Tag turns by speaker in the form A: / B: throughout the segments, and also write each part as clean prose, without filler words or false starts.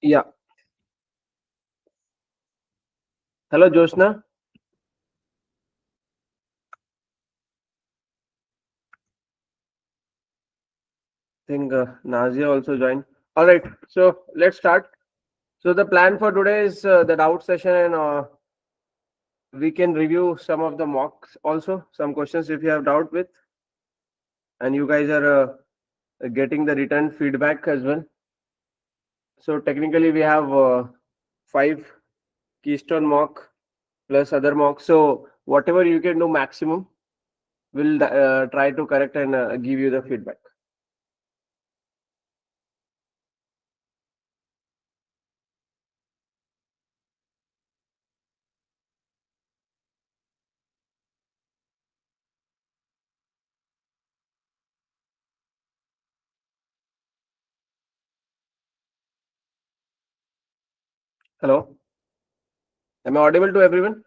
A: Yeah. Hello, Jyoshna. I think Nazia also joined. All right. So let's start. So the plan for today is the doubt session, and we can review some of the mocks also. Some questions if you have doubt with, and you guys are getting the return feedback as well. So technically, we have five Keystone mock plus other mocks. So whatever you can do maximum, we'll try to correct and give you the feedback. Hello, am I audible to everyone?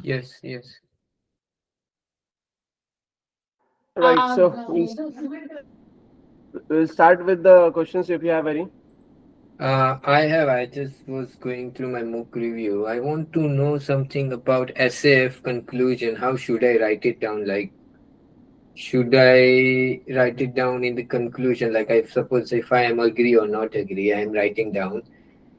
B: Yes, yes.
A: Right. So we'll start with the questions if you have any.
B: I just was going through my mock review. I want to know something about SF conclusion. How should I write it down? Like, should I write it down in the conclusion? Like, I suppose if I am agree or not agree, I am writing down.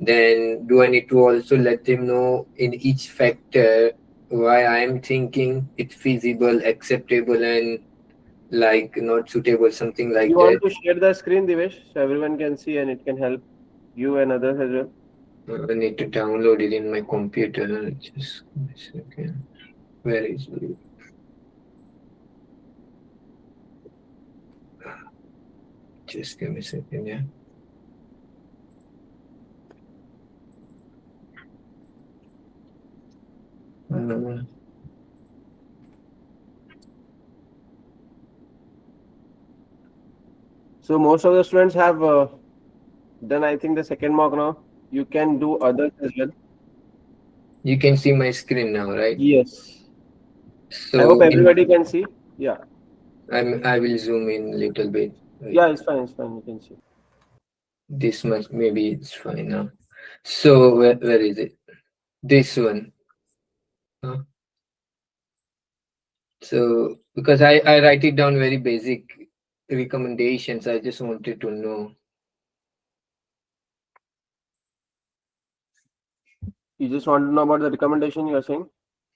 B: Then, do I need to also let them know in each factor why I am thinking it's feasible, acceptable, and like not suitable, something like
A: You
B: that?
A: want to share the screen, Divesh, so everyone can see and it can help you and others as well.
B: I need to download it in my computer. Just give me a second. Where is it? Just give me a second, yeah. Uh,
A: So most of the students have done, I think, the second mock now. You can do others as well.
B: you can see my screen now, right?
A: Yes. I hope
B: So in
A: everybody can see. Yeah.
B: I will zoom in a little bit. Wait,
A: Yeah, it's fine. It's fine. You can see.
B: this much maybe it's fine now. So where is it? This one. Huh? So because I write it down very basic recommendations, I just wanted to know.
A: You just want to know about the recommendation you are saying?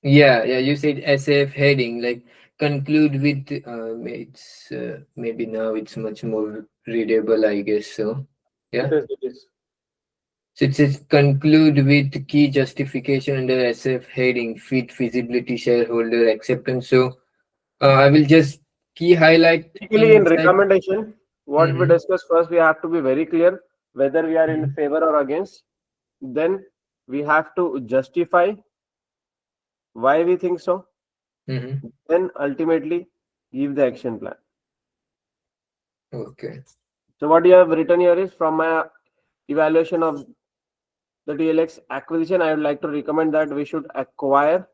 B: Yeah, yeah. You said SF heading, like conclude with. It's maybe now it's much more readable, I guess. So,
A: It
B: yeah.
A: is. It is.
B: So it says conclude with key justification under SF heading, fit feasibility, shareholder acceptance. So, I will just key highlight
A: Typically, in
B: inside.
A: recommendation, what we
B: Mm-hmm,
A: discuss first, we have to be very clear whether we are in
B: mm-hmm,
A: favor or against. Then we have to justify why we think so.
B: mm-hmm.
A: Then ultimately give the action plan.
B: Okay.
A: So what you have written here is from my evaluation of the TLX acquisition, I would like to recommend that we should acquire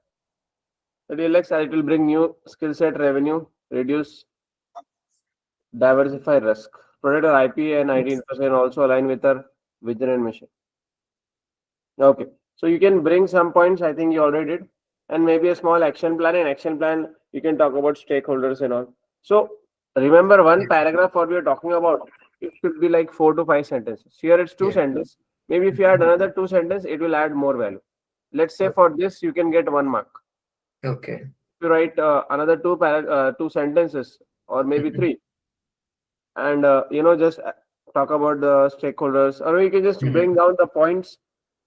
A: the TLX as it will bring new skill set revenue, reduce diversify risk, protect our IP and IT infrastructure and also align with our vision and mission. Okay. So you can bring some points, I think you already did, and maybe a small action plan. And action plan, you can talk about stakeholders and all. So remember one paragraph what we are talking about, it should be like 4 to 5 sentences. Here it's two
B: Yeah.
A: sentences. Maybe if you add another two sentences, it will add more value. Let's say for this, you can get 1 mark.
B: Okay.
A: If you write another two sentences or maybe
B: Mm-hmm,
A: three, and just talk about the stakeholders, or you can just
B: mm-hmm.
A: bring down the points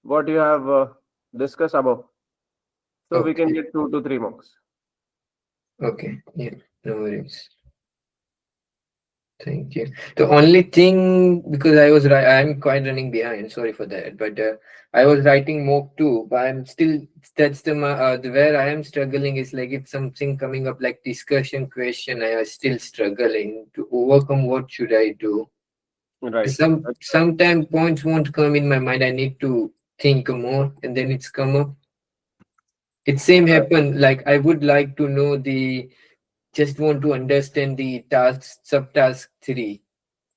A: what you have discussed above. So we can
B: Okay.
A: get 2 to 3 marks.
B: Okay. Yeah. No worries. Thank you. The only thing, because I'm quite running behind. Sorry for that. But I was writing mock too, but I'm still. That's the where I am struggling is like if something coming up like discussion question, I was still struggling to overcome. What should I do?
A: Right. That's right.
B: Sometime points won't come in my mind. I need to think more, and then it's come up. It same
A: Right.
B: happen. Like I would like to know the. Just want to understand the task subtask 3.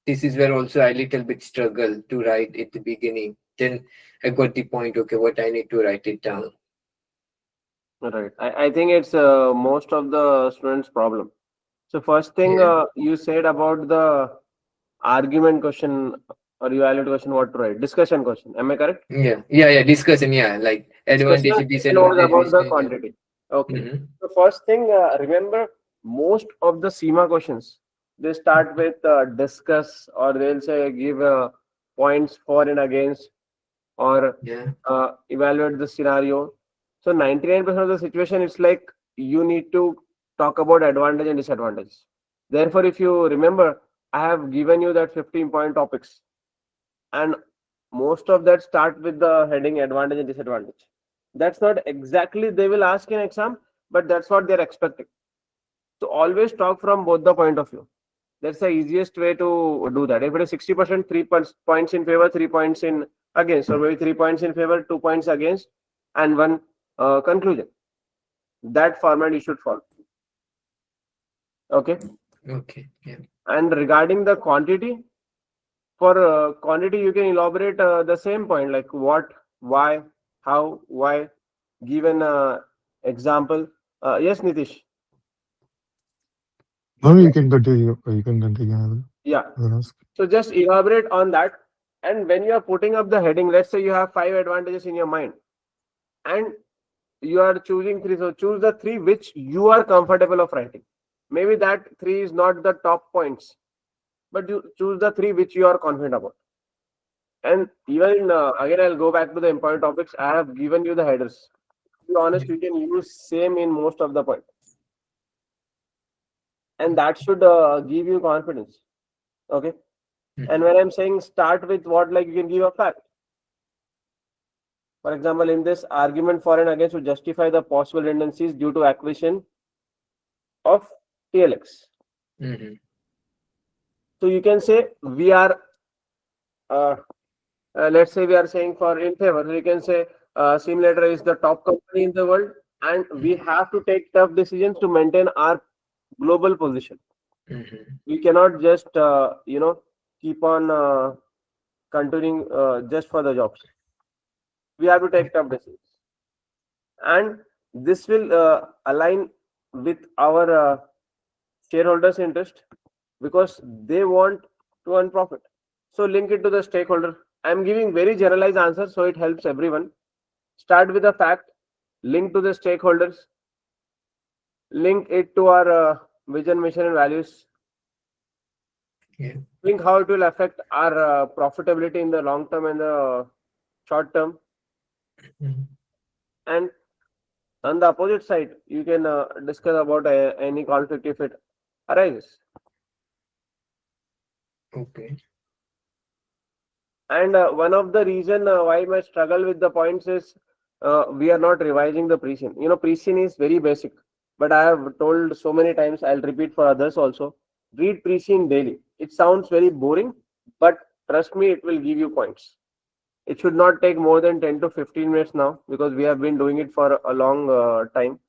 B: this is where also I little bit struggle to write at the beginning. Then I got the point, okay, what I need to write it down.
A: Right. I think it's most of the students' problem. So first thing
B: Yeah.
A: you said about the argument question or evaluate question, what to write? Discussion question. Am I correct?
B: Yeah, discussion, yeah, like
A: Discussion,
B: advantage,
A: second was
B: disadvantage,
A: about the
B: reasoning, yeah.
A: quantity. Okay.
B: Mm-hmm.
A: So first thing, remember most of the CIMA questions, they start with discuss, or they'll say give points for and against, or
B: Yeah.
A: evaluate the scenario. So 99% of the situation, it's like you need to talk about advantage and disadvantage. Therefore, if you remember, I have given you that 15-point topics, and most of that start with the heading advantage and disadvantage. That's not exactly they will ask in exam, but that's what they're expecting. So always talk from both the point of view. That's the easiest way to do that. If it is 60%, points in favor, 3 points in against, or maybe 3 points in favor, 2 points against, and one conclusion. That format you should follow. Okay.
B: Okay. Yeah.
A: And regarding the quantity, for quantity, you can elaborate the same point like what, why, how, why, give an example. Yes, Nitish.
C: No,
A: Yeah.
C: you can continue. You can continue.
A: Yeah.
C: I will ask.
A: So just elaborate on that. And when you are putting up the heading, let's say you have 5 advantages in your mind, and you are choosing three. So choose the three which you are comfortable of writing. Maybe that three is not the top points, but you choose the three which you are confident about. And even again, I'll go back to the important topics. I have given you the headers. To be honest,
B: Yeah.
A: you can use same in most of the point, and that should give you confidence. Okay. And
B: Mhm.
A: when I'm saying start with what, like you can give a fact. For example, in this argument for and against to justify the possible redundancies due to acquisition of TLX.
B: Mhm.
A: So you can say we are, uh, let's say we are saying for in favor. So you can say Cewmlator is the top company in the world, and we have to take tough decisions to maintain our global position.
B: Mhm.
A: We cannot just keep on continuing just for the jobs. We have to take tough decisions, and this will align with our shareholders' interest because they want to earn profit. So link it to the stakeholder. I'm giving very generalized answers so it helps everyone. Start with a fact, link to the stakeholders, link it to our vision, mission, and values,
B: Yeah.
A: link how it will affect our profitability in the long term and the short term.
B: Mhm.
A: And on the opposite side, you can discuss about any conflict if it arises.
B: Okay.
A: And one of the reason why my struggle with the points is we are not revising the pre-scene. Pre-scene is very basic, but I have told so many times, I'll repeat for others also. Read pre-scene daily. It sounds very boring, but trust me, it will give you points. It should not take more than 10 to 15 minutes now because we have been doing it for a long time.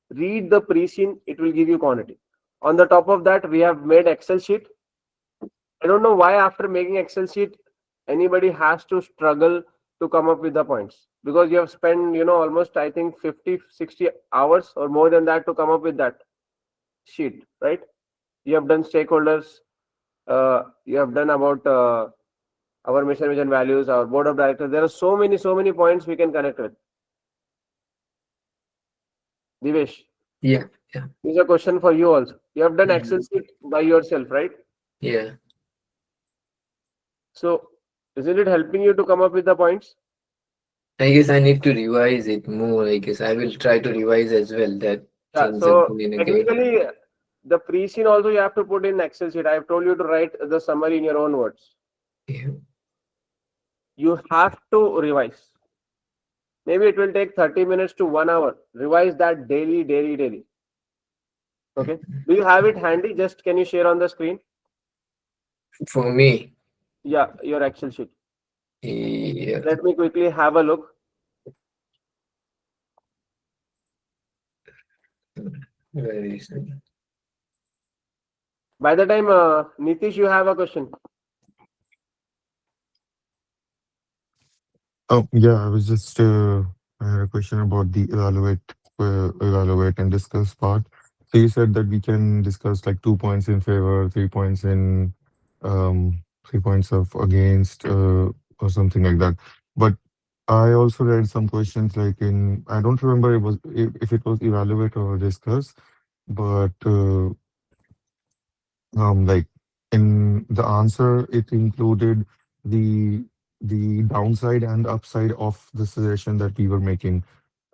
A: Read the pre-scene, it will give you quantity. On the top of that, we have made Excel sheet. I don't know why after making Excel sheet, anybody has to struggle to come up with the points because you have spent, almost I think 50, 60 hours or more than that to come up with that sheet, right? You have done stakeholders, you have done about our mission, vision, values, our board of directors. There are so many points we can connect with. Divesh,
B: Yeah. Yeah.
A: this is a question for you also. You have done
B: Mhm.
A: Excel sheet by yourself, right?
B: Yeah.
A: So, isn't it helping you to come up with the points?
B: I guess I need to revise it more. I guess I will try to revise as well that
A: Yeah,
B: things
A: so
B: again and again.
A: technically, the pre-scene also you have to put in Excel sheet. I have told you to write the summary in your own words.
B: Yeah.
A: You have to revise. Maybe it will take 30 minutes to 1 hour. Revise that daily, daily, daily. Okay.
B: Mhm.
A: Do you have it handy? Just can you share on the screen?
B: For me,
A: Yeah, your Excel sheet.
B: yeah.
A: Let me quickly have a look.
B: Very.
A: By the time, Nitish, you have a question.
C: Oh, yeah, I was just I had a question about the evaluate and discuss part. So you said that we can discuss like 2 points in favor, 3 points in, 3 points of against, or something like that. But I also read some questions like in, I don't remember it was if it was evaluate or discuss, but like in the answer it included the downside and upside of the suggestion that we were making,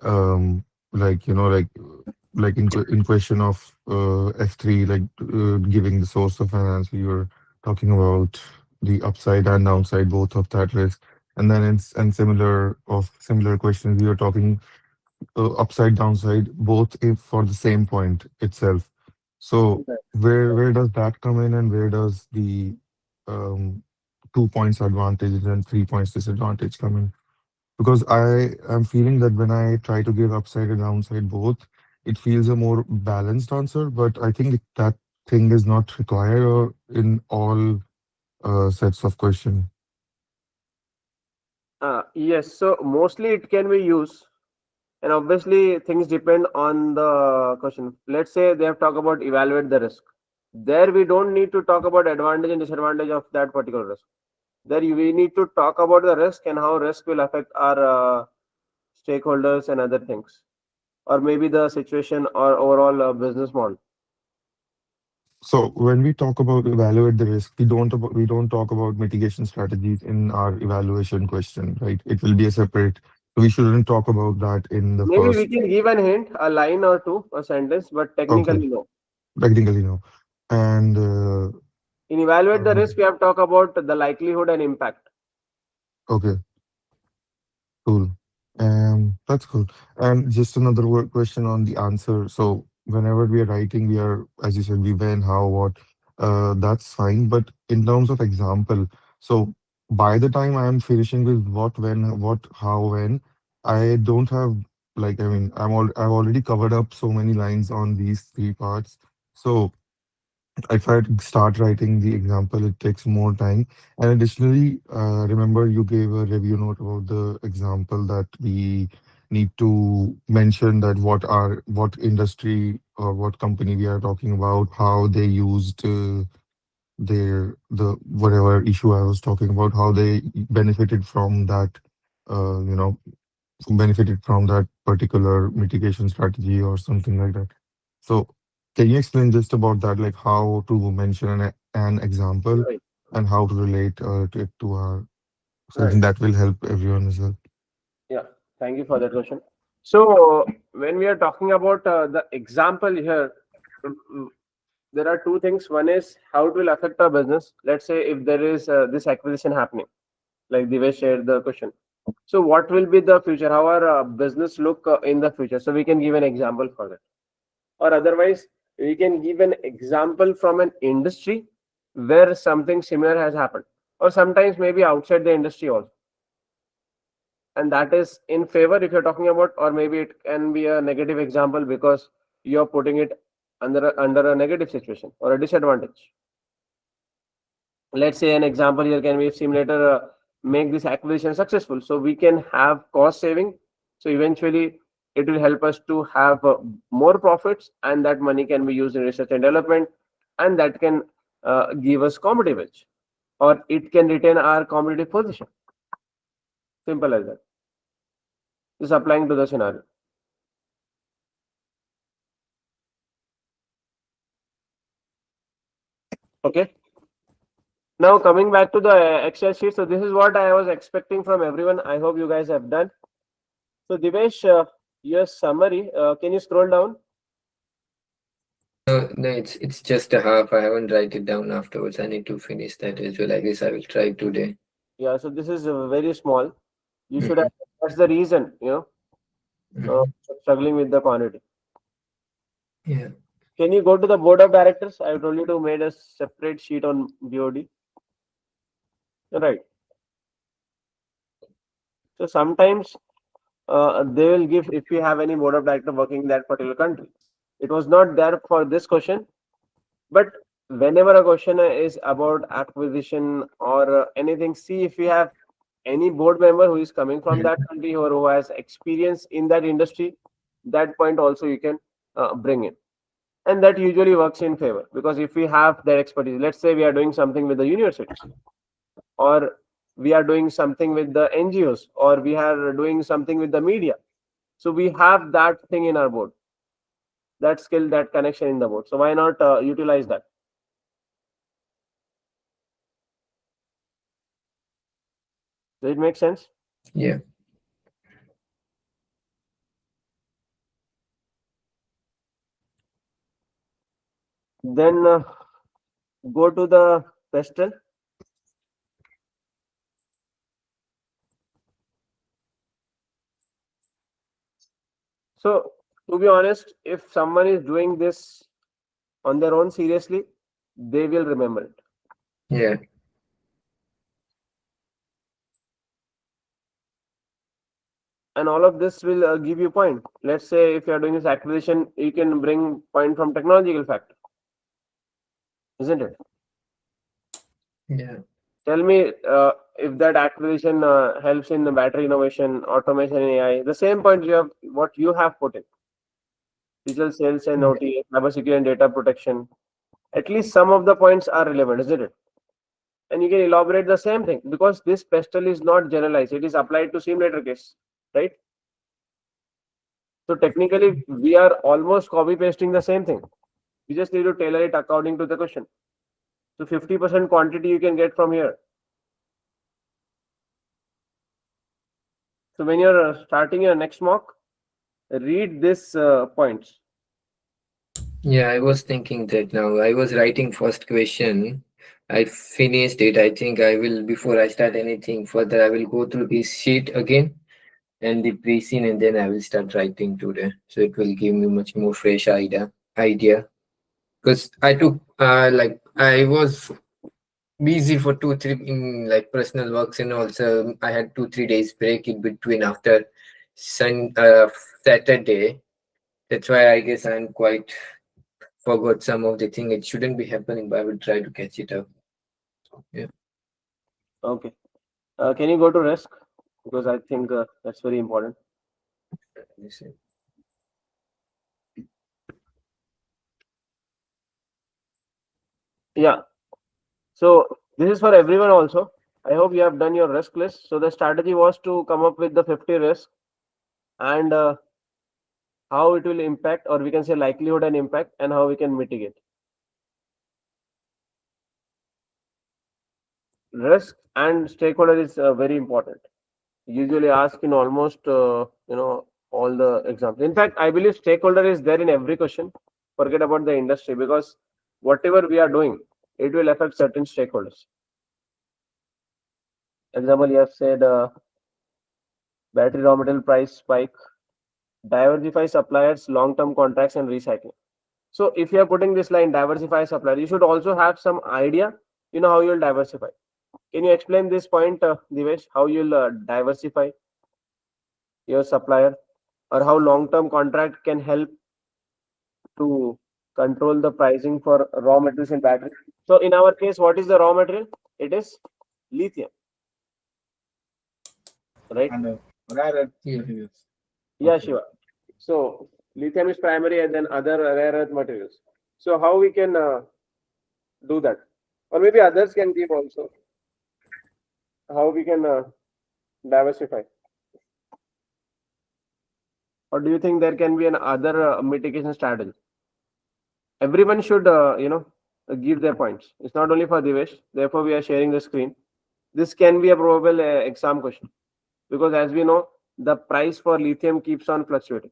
C: like in question of f3, like giving the source of finance, we were talking about the upside and downside both of that risk. And then it's and similar questions we were talking upside downside both if for the same point itself. So
A: Right.
C: where does that come in, and where does the um, 2 points advantage and 3 points disadvantage come in? Because I am feeling that when I try to give upside and downside both, it feels a more balanced answer. But I think that thing is not required or in all sets of question.
A: Yes, so mostly it can be used, and obviously things depend on the question. Let's say they have talked about evaluate the risk. There we don't need to talk about advantage and disadvantage of that particular risk. We need to talk about the risk and how risk will affect our stakeholders and other things, or maybe the situation or overall business model.
C: So when we talk about evaluate the risk, we don't talk about mitigation strategies in our evaluation question, right? It will be a separate. We shouldn't talk about that in the
A: Maybe we
C: first.
A: can give an hint, a line or two, a sentence, but
C: Okay,
A: technically no.
C: technically no. And
A: In evaluate the risk,
C: um,
A: we have talked about the likelihood and impact.
C: okay, cool. That's cool. And just another question on the answer. So whenever we are writing, we are, as you said, we when, how, what. That's fine. But in terms of example, so by the time I am finishing with what, when, what, how, when, I don't have like I mean I've already covered up so many lines on these three parts. So if I start writing the example, it takes more time. And additionally, remember you gave a review note about the example that we need to mention that what industry or what company we are talking about, how they used the whatever issue I was talking about, how they benefited from that, uh, you know, benefited from that particular mitigation strategy or something like that. So, can you explain just about that, like how to mention an example
A: Right.
C: and how to relate to it to our? So I
A: Right.
C: think that will help everyone as well.
A: Yeah. Thank you for that question. So when we are talking about the example here, mm, mm, there are two things. One is how it will affect our business. Let's say if there is this acquisition happening, like the way shared the question. So what will be the future? How our business look in the future? So we can give an example for that. Or otherwise, we can give an example from an industry where something similar has happened, or sometimes maybe outside the industry also, and that is in favor if you're talking about, or maybe it can be a negative example because you're putting it under a negative situation or a disadvantage. Let's say an example here can be if simulator make this acquisition successful, so we can have cost saving, so eventually it will help us to have more profits, and that money can be used in research and development, and that can give us competitive edge, or it can retain our competitive position. Simple as that. This applying to the scenario. Okay. Now coming back to the Excel sheet, so this is what I was expecting from everyone. I hope you guys have done. So Divesh, your summary, can you scroll down?
B: No, no, it's just a half. I haven't write it down afterwards. I need to finish that as well. I guess I will try today.
A: Yeah, so this is very small. You should have,
B: Mhm,
A: that's the reason,
B: mhm.
A: struggling with the quantity.
B: Yeah.
A: Can you go to the board of directors? I told you to made a separate sheet on BOD. Right. So sometimes they will give if you have any board of director working in that particular country. It was not there for this question, but whenever a question is about acquisition or anything, see if you have any board member who is coming from that country or who has experience in that industry, that point also you can bring in. And that usually works in favor, because if we have that expertise, let's say we are doing something with the university, or we are doing something with the NGOs, or we are doing something with the media. So we have that thing in our board, that skill, that connection in the board. So why not utilize that? Does it make sense?
B: Yeah.
A: Then go to the pestle. So to be honest, if someone is doing this on their own seriously, they will remember it.
B: Yeah.
A: And all of this will give you point. Let's say if you are doing this acquisition, you can bring point from technological factor, isn't it?
B: Yeah.
A: Tell me if that acquisition helps in the battery innovation, automation, and AI. The same point you have, what you have put in digital sales and OTA, cybersecurity and data protection. At least some of the points are relevant, isn't it? And you can elaborate the same thing, because this pestle is not generalized; it is applied to Cewmlator case, right? So technically, we are almost copy pasting the same thing. We just need to tailor it according to the question. So 50% quantity you can get from here. So when you're starting your next mock, read this points.
B: Yeah, I was thinking that now. I was writing first question. I finished it. I think I will, before I start anything further, I will go through this sheet again and the pre-scene, and then I will start writing today. So it will give me much more fresh idea. Because I took like I was busy for 2 3 in like personal works, and also I had 2 3 days break in between after Saturday. That's why I guess I'm quite forgot some of the thing. It shouldn't be happening, but I will try to catch it up. Yeah.
A: Okay. Can you go to risk? Because I think that's very important.
B: Let me see.
A: Yeah. So this is for everyone also. I hope you have done your risk list. So the strategy was to come up with the 50 risks and how it will impact, or we can say likelihood and impact, and how we can mitigate. Risk and stakeholder is very important. Usually asked in almost all the exams. In fact, I believe stakeholder is there in every question. Forget about the industry, because whatever we are doing, it will affect certain stakeholders. Example, you have said battery raw material price spike, diversify suppliers, long-term contracts, and recycling. So if you are putting this line, diversify supplier, you should also have some idea, how you will diversify. Can you explain this point, Divesh, how you'll diversify your supplier, or how long-term contract can help to control the pricing for raw materials in battery? So in our case, what is the raw material? It is lithium, right?
D: And rare earth
B: Yeah.
D: materials.
A: Yeah,
D: Okay.
A: Shiva. So lithium is primary, and then other rare earth materials. So how we can do that, or maybe others can give also. How we can diversify, or do you think there can be an other mitigation strategy? Everyone should give their points. It's not only for Divesh. Therefore, we are sharing the screen. This can be a probable exam question, because as we know, the price for lithium keeps on fluctuating.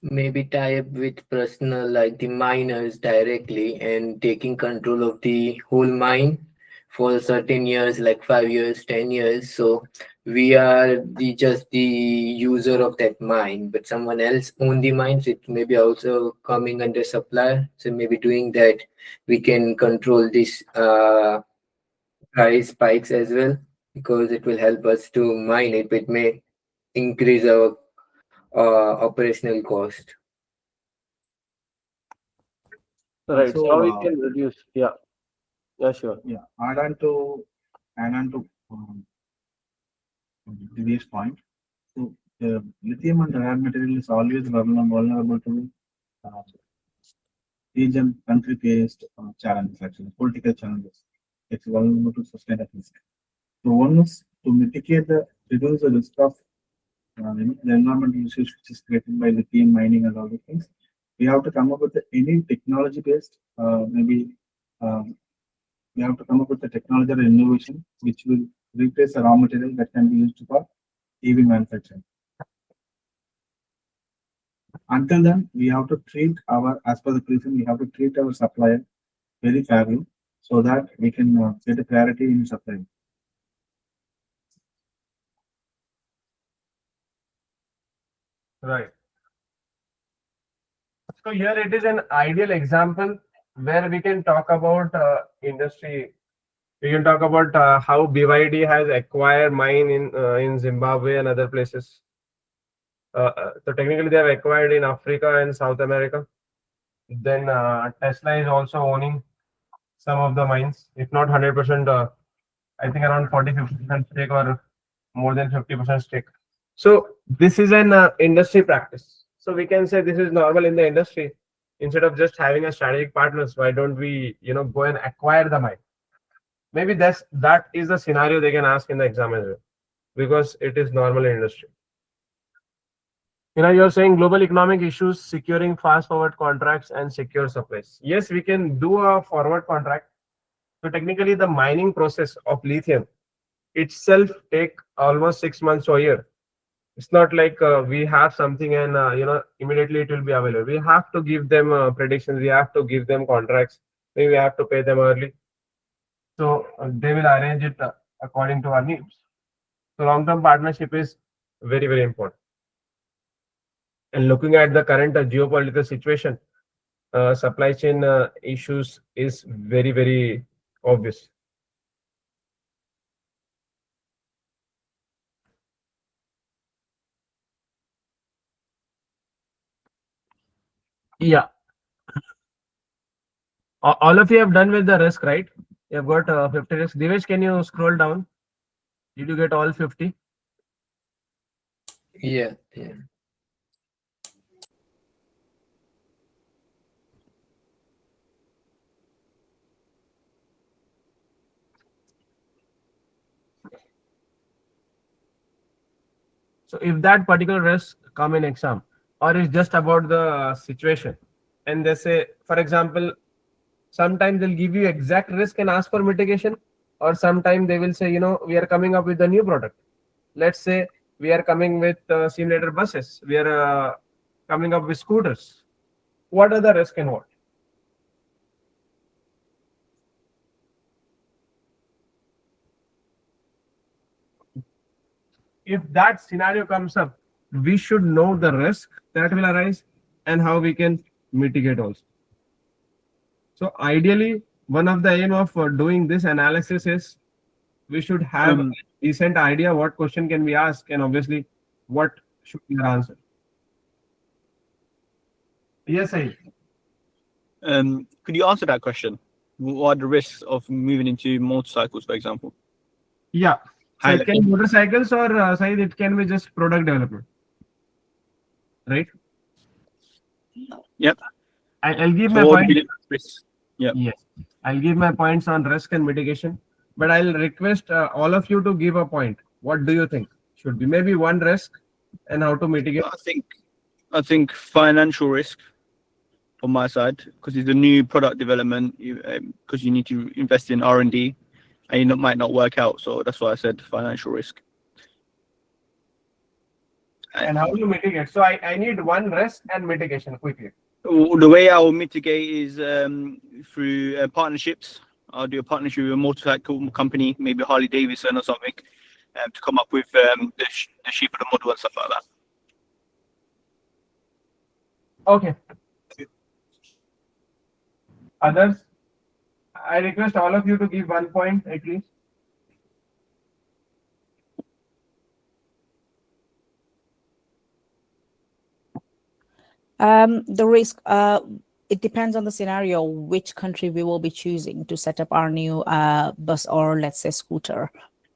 B: Maybe tie up with personal like the miners directly and taking control of the whole mine for certain years, like 5 years, 10 years. So we are the just the user of that mine, but someone else own the mines. It may be also coming under supplier. So maybe doing that, we can control this price spikes as well, because it will help us to mine it. It may increase our operational cost.
A: Right. So
D: Also,
A: how we can reduce? Yeah. Yeah. Sure.
D: yeah, add on to this point. So, lithium and rare material is always vulnerable to uh, region country-based challenges, actually political challenges. It's vulnerable to sustainable risk. So, one is to mitigate the reduce the risk of the environmental issues which is created by lithium mining and all these things. We have to come up with any technology-based, maybe um, we have to come up with a technology or innovation which will replace the raw material that can be used for EV manufacturing. Until then, we have to treat our, as per the prison, we have to treat our supplier very fairly so that we can get a clarity in supply.
A: Right. So here it is an ideal example where we can talk about industry. We can talk about how BYD has acquired mine in Zimbabwe and other places. So technically, they have acquired in Africa and South America. Then Tesla is also owning some of the mines, if not 100%. I think around 40-50% stake or more than 50% stake. So this is an industry practice. So we can say this is normal in the industry. Instead of just having a strategic partners, why don't we, go and acquire the mine? Maybe that is the scenario they can ask in the exam as well, because it is normal in industry. You're saying global economic issues, securing fast forward contracts and secure supplies. Yes, we can do a forward contract. So technically, the mining process of lithium itself take almost 6 months or a year. It's not like we have something and immediately it will be available. We have to give them predictions. We have to give them contracts. Maybe we have to pay them early. So they will arrange it according to our needs. So long-term partnership is very, very important. And looking at the current geopolitical situation, supply chain issues is very, very obvious. Yeah. All of you have done with the risk, right? You have got 50 risk. Divesh, can you scroll down? Did you get all 50?
B: Yeah, yeah.
A: So if that particular risk come in exam, or it's just about the situation, and they say, for example, sometimes they'll give you exact risk and ask for mitigation, or sometimes they will say, we are coming up with a new product. Let's say we are coming with Cewmlator buses. We are coming up with scooters. What are the risk involved? If that scenario comes up, we should know the risk that will arise and how we can mitigate also. So ideally, one of the aim of doing this analysis is we should have a decent idea what question can we ask and obviously what should be our answer. Yes, I.
E: Could you answer that question? What are the risks of moving into motorcycles, for example?
A: Yeah. So it
E: Highlight.
A: can be motorcycles or Saeed, it can be just product development, right?
E: Yep.
A: I'll give
E: So
A: my
E: what would
A: point.
E: be the risks? Yep.
A: Yes, I'll give my points on risk and mitigation, but I'll request all of you to give a point. What do you think should be maybe one risk and how to mitigate?
E: I think financial risk on my side, because it's a new product development, because you need to invest in R&D, and it might not work out. So that's why I said financial risk.
A: And how do you mitigate? So I need one risk and mitigation quickly.
E: The way I will mitigate is through partnerships. I'll do a partnership with a motorcycle company, maybe Harley Davidson or something, to come up with the shape of the model and stuff like that.
A: Okay. Others, I request all of you to give 1 point at least.
F: The risk it depends on the scenario, which country we will be choosing to set up our new bus or let's say scooter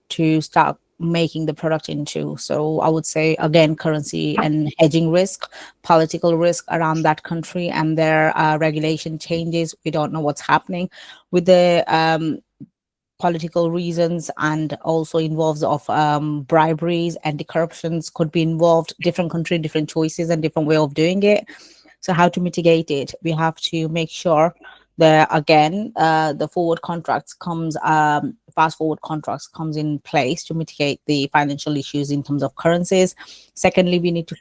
F: to start making the product into. So I would say again, currency and hedging risk, political risk around that country and their regulation changes. We don't know what's happening with the political reasons, and also involves of briberies, anti-corruptions could be involved. Different country, different choices, and different way of doing it. So how to mitigate it? We have to make sure that again, the forward contracts comes, fast forward contracts comes in place to mitigate the financial issues in terms of currencies. Secondly, we need to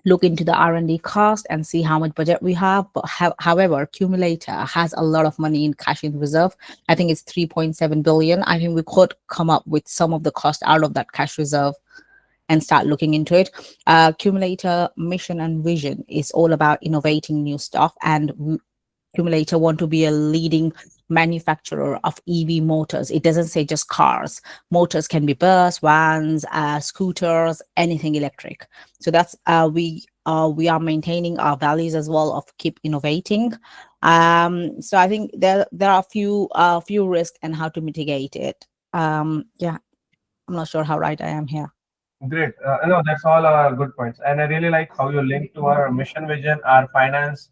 F: look into the R&D cost and see how much budget we have. But however, Cewmlator has a lot of money in cash in reserve. I think it's 3.7 billion. I think we could come up with some of the cost out of that cash reserve and start looking into it. Cewmlator mission and vision is all about innovating new stuff, and Cewmlator want to be a leading manufacturer of EV motors. It doesn't say just cars. Motors can be bus, vans, scooters, anything electric. So that's we are maintaining our values as well of keep innovating. So I think there are a few risks and how to mitigate it. Yeah, I'm not sure how right I am here.
A: Great. No, that's all good points. And I really like how you link to our mission vision, our finance.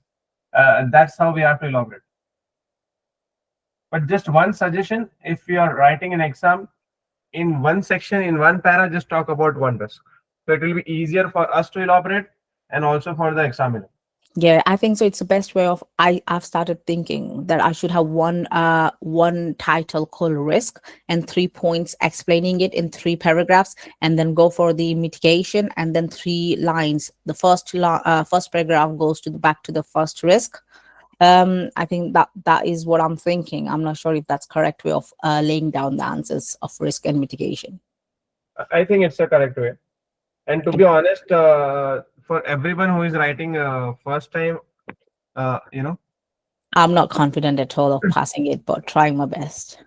A: That's how we have to elaborate. But just one suggestion, if you are writing an exam, in one section, in one para, just talk about one risk. So it will be easier for us to elaborate and also for the examiner.
F: Yeah, I think so. It's the best way of I've started thinking that I should have one title called risk and 3 points explaining it in 3 paragraphs, and then go for the mitigation and then 3 lines. The first paragraph goes to back to the first risk. I think that is what I'm thinking. I'm not sure if that's correct way of laying down the answers of risk and mitigation.
A: I think it's the correct way. And to be honest, for everyone who is writing first time,
F: I'm not confident at all of passing it, but trying my best.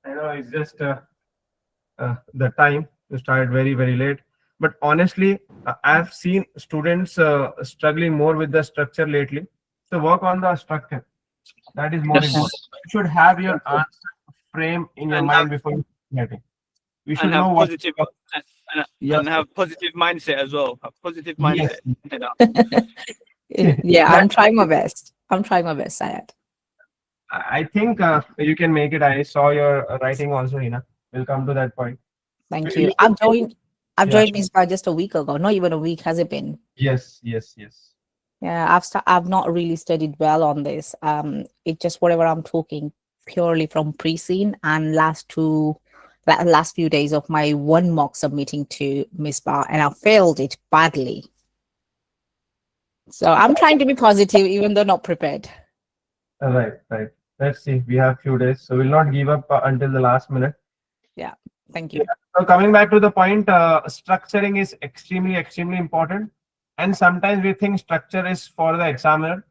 A: I know it's just the time. You started very, very late. But honestly, I've seen students struggling more with the structure lately. So work on the structure. That is more
E: Yes.
A: important. You should have your answer frame in your
E: And
A: mind before you writing. You should
E: and
A: know
E: have
A: what.
E: positive
A: Yes.
E: and have positive mindset as well. A positive
A: Yes.
E: mindset.
F: Yeah, I'm trying my best. Syed.
A: I think you can make it. I saw your writing also, Hina. We'll come to that point.
F: Thank
A: You
F: you. I've joined
A: Yeah.
F: Misbah just a week ago. Not even a week, has it been?
A: Yes.
F: Yeah, I've not really studied well on this. It just whatever I'm talking purely from pre-scene and last few days of my one mock submitting to Misbah, and I failed it badly. So I'm trying to be positive, even though not prepared.
A: Right. Let's see. We have few days, so we'll not give up until the last minute.
F: Thank you.
A: So coming back to the point, structuring is extremely important. And sometimes we think structure is for the examiner.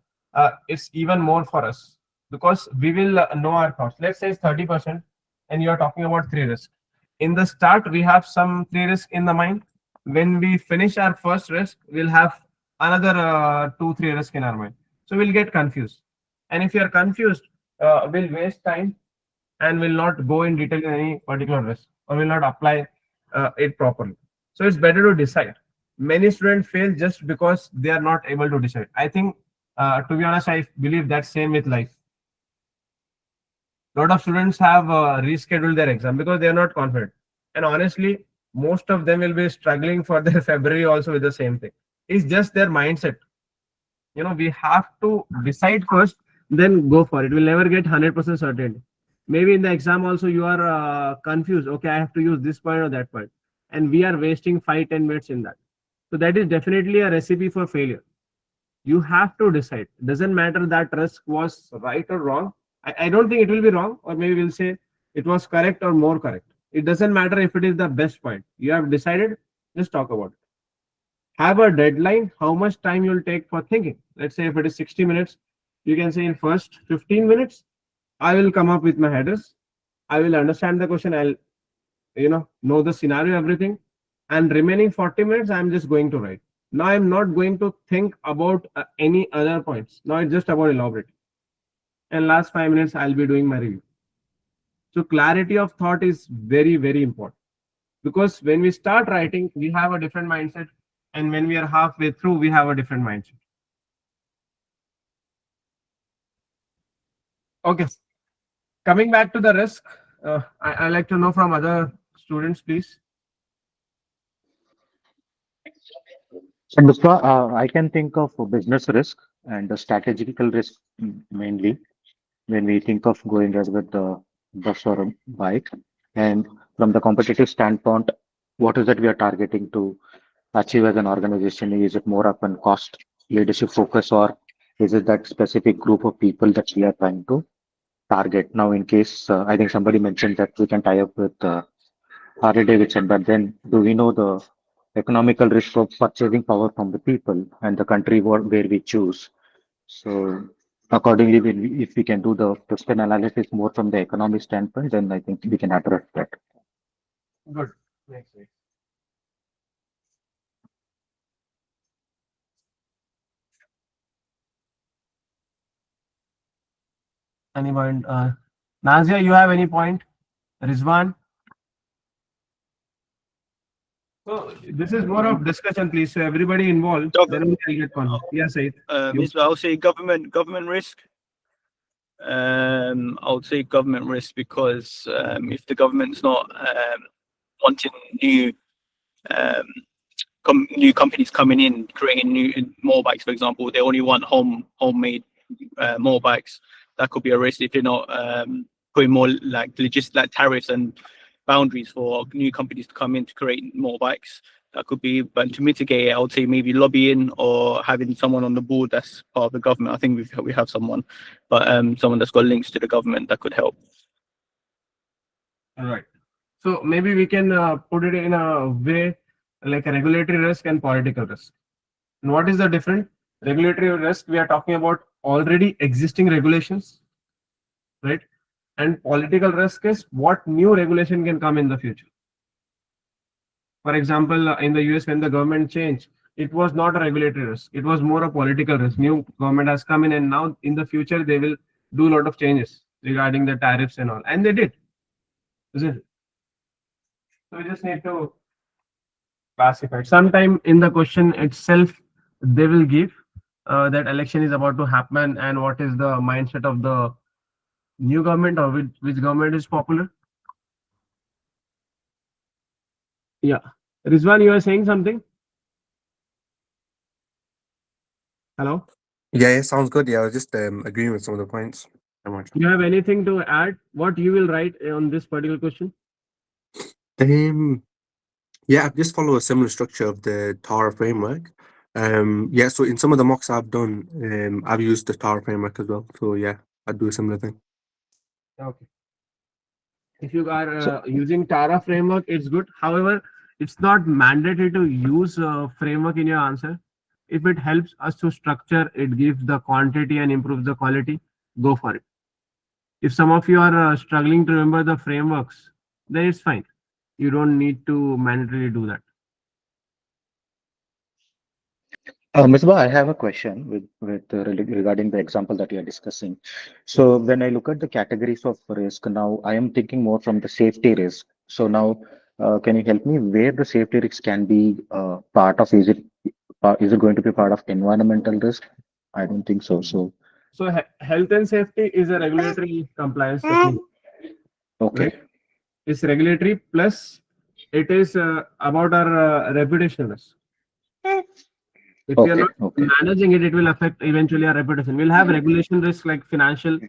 A: It's even more for us because we will know our cost. Let's say it's 30%, and you are talking about 3 risks. In the start, we have some 3 risks in the mind. When we finish our first risk, we'll have another 2-3 risks in our mind. So we'll get confused. And if you are confused, we'll waste time and will not go in detail in any particular risk, or will not apply it properly. So it's better to decide. Many students fail just because they are not able to decide. I think, to be honest, I believe that's same with life. A lot of students have rescheduled their exam because they are not confident. And honestly, most of them will be struggling for their February also with the same thing. It's just their mindset. We have to decide first, then go for it. We'll never get 100% certainty. Maybe in the exam also you are confused. Okay, I have to use this point or that point. And we are wasting 5-10 minutes in that. So that is definitely a recipe for failure. You have to decide. Doesn't matter that risk was right or wrong. I don't think it will be wrong, or maybe we'll say it was correct or more correct. It doesn't matter if it is the best point. You have decided, just talk about it. Have a deadline, how much time you'll take for thinking. Let's say if it is 60 minutes, you can say in first 15 minutes, I will come up with my headers. I will understand the question. I'll, know the scenario, everything. And remaining 40 minutes, I'm just going to write. Now I'm not going to think about any other points. Now it's just about elaborating. And last 5 minutes, I'll be doing my review. So clarity of thought is very, very important, because when we start writing, we have a different mindset. And when we are halfway through, we have a different mindset. Okay. Coming back to the risk, I like to know from other students, please.
G: So, Misbah, I can think of a business risk and the strategical risk mainly when we think of going ahead with the bus or a bike. And from the competitive standpoint, what is that we are targeting to achieve as an organization? Is it more up on cost leadership focus, or is it that specific group of people that we are trying to target? Now, in case I think somebody mentioned that we can tie up with Harley Davidson, but then do we know the economical risk of purchasing power from the people and the country where we choose? So accordingly, if we can do the question analysis more from the economic standpoint, then I think we can address that.
A: Good. Next. Any point? Nazia, you have any point? Rizwan? So this is more of discussion, please. So everybody involved, then we can get one. Yes, Said.
E: I'll say government risk. I would say government risk because if the government's not wanting new companies coming in, creating new motorbikes, for example, they only want homemade motorbikes. That could be a risk if they're not putting more like tariffs and boundaries for new companies to come in to create motorbikes. That could be, but to mitigate it, I would say maybe lobbying or having someone on the board that's part of the government. I think we have someone, but someone that's got links to the government that could help.
A: All right. So maybe we can put it in a way like a regulatory risk and political risk. And what is the difference? Regulatory risk, we are talking about already existing regulations, right? And political risk is what new regulation can come in the future. For example, in the US, when the government changed, it was not a regulatory risk. It was more a political risk. New government has come in, and now in the future, they will do a lot of changes regarding the tariffs and all. And they did. Isn't it? So we just need to classify. Sometime in the question itself, they will give that election is about to happen and what is the mindset of the new government or which government is popular. Yeah. Rizwan, you are saying something? Hello?
H: Yeah, sounds good. Yeah, I was just agreeing with some of the points.
A: You have anything to add? What you will write on this particular question?
H: Yeah, I just follow a similar structure of the TAR framework. Yeah, so in some of the mocks I've done, I've used the TAR framework as well. So yeah, I'd do a similar thing.
A: Okay. If you are using Tara framework, it's good. However, it's not mandatory to use framework in your answer. If it helps us to structure, it gives the quantity and improves the quality, go for it. If some of you are struggling to remember the frameworks, then it's fine. You don't need to mandatorily do that.
G: Misbah, I have a question regarding the example that you are discussing. So when I look at the categories of risk, now I am thinking more from the safety risk. So now, can you help me where the safety risk can be part of? Is it going to be part of environmental risk? I don't think so. So
A: health and safety is a regulatory compliance technique.
G: okay.
A: Right? It's regulatory plus it is about our reputation risk. If we are not managing it, it will affect eventually our reputation. We'll have regulation risk like financial.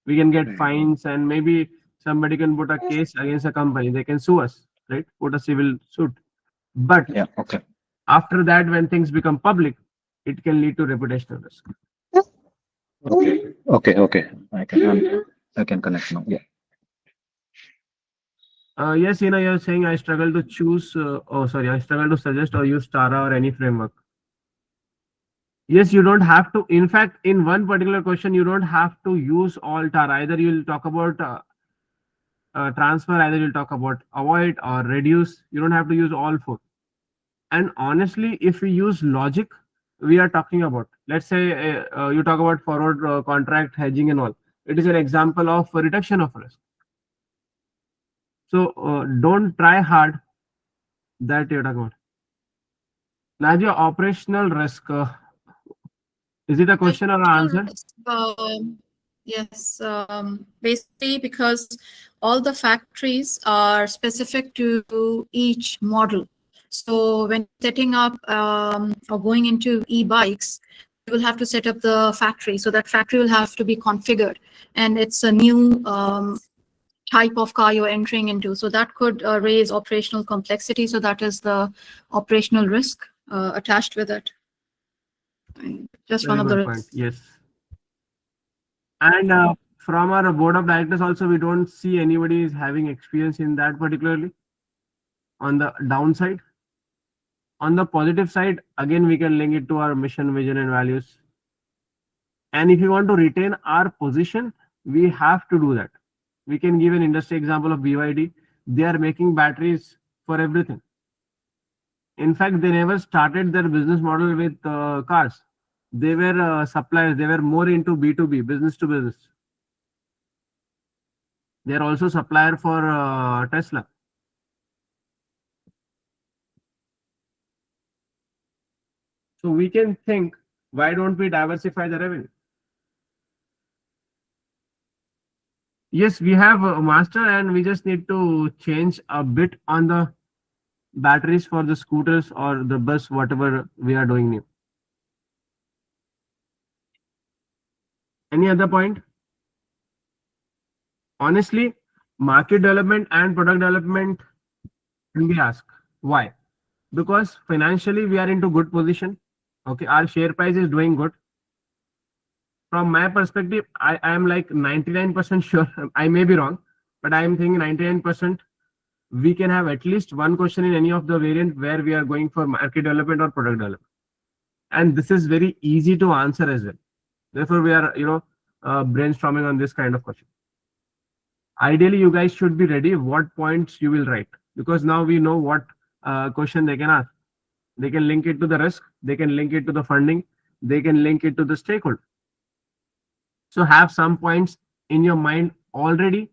A: We can get fines and maybe somebody can put a case against a company. They can sue us, right? Put a civil suit. But
G: Yeah. Okay.
A: after that, when things become public, it can lead to reputational risk.
G: Okay. I can connect now. Yeah.
A: Yes, you're saying I struggle to choose. I struggle to suggest or use Tara or any framework. Yes, you don't have to. In fact, in one particular question, you don't have to use all Tara. Either you'll talk about transfer, either you'll talk about avoid or reduce. You don't have to use all four. And honestly, if we use logic, we are talking about, let's say, you talk about forward contract hedging and all. It is an example of a reduction of risk. So don't try hard that you're talking about. Nadia, operational risk. Is it a question or an answer?
I: Yes, basically because all the factories are specific to each model. So when setting up or going into e-bikes, you will have to set up the factory. So that factory will have to be configured, and it's a new type of car you're entering into. So that could raise operational complexity. So that is the operational risk attached with it. Just
A: Very
I: one of the
A: good point.
I: risks.
A: Yes. And from our board of directors also, we don't see anybody is having experience in that particularly on the downside. On the positive side, again, we can link it to our mission, vision, and values. And if you want to retain our position, we have to do that. We can give an industry example of BYD. They are making batteries for everything. In fact, they never started their business model with cars. They were suppliers. They were more into B2B, business to business. They are also supplier for Tesla. So we can think, why don't we diversify the revenue? Yes, we have a master, and we just need to change a bit on the batteries for the scooters or the bus, whatever we are doing new. Any other point? Honestly, market development and product development can be asked. Why? Because financially we are into good position. Okay, our share price is doing good. From my perspective, I am like 99% sure. I may be wrong, but I am thinking 99%. We can have at least one question in any of the variant where we are going for market development or product development, and this is very easy to answer as well. Therefore, we are brainstorming on this kind of question. Ideally, you guys should be ready what points you will write, because now we know what question they can ask. They can link it to the risk, they can link it to the funding, they can link it to the stakeholder. So have some points in your mind already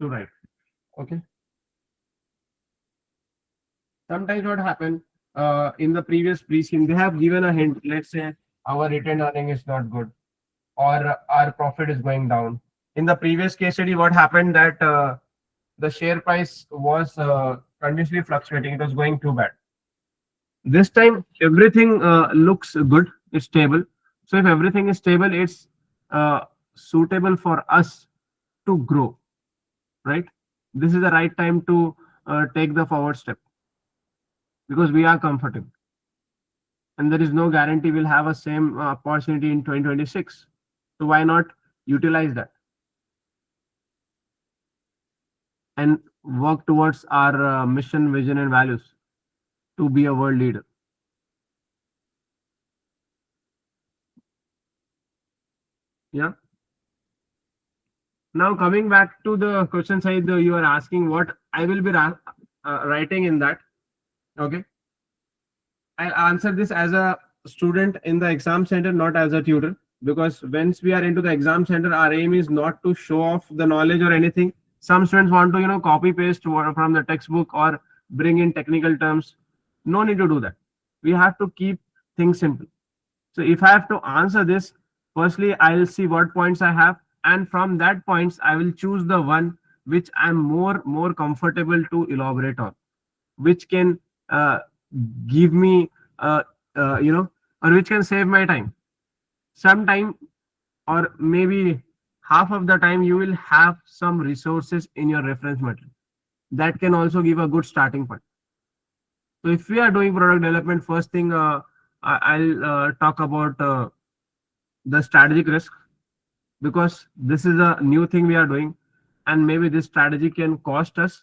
A: to write. Okay. Sometimes what happened in the previous briefing, they have given a hint. Let's say our retained earning is not good, or our profit is going down. In the previous case study, what happened that the share price was continuously fluctuating. It was going too bad. This time, everything looks good. It's stable. So if everything is stable, it's suitable for us to grow, right? This is the right time to take the forward step, because we are comfortable. And there is no guarantee we'll have a same opportunity in 2026. So why not utilize that and work towards our mission, vision, and values to be a world leader. Yeah. Now coming back to the question side, you are asking what I will be writing in that. Okay. I'll answer this as a student in the exam center, not as a tutor, because once we are into the exam center, our aim is not to show off the knowledge or anything. Some students want to copy paste from the textbook or bring in technical terms. No need to do that. We have to keep things simple. So if I have to answer this, firstly I'll see what points I have, and from that points I will choose the one which I'm more comfortable to elaborate on, which can give me or which can save my time. Sometime, or maybe half of the time, you will have some resources in your reference material that can also give a good starting point. So if we are doing product development, first thing I'll talk about the strategic risk, because this is a new thing we are doing, and maybe this strategy can cost us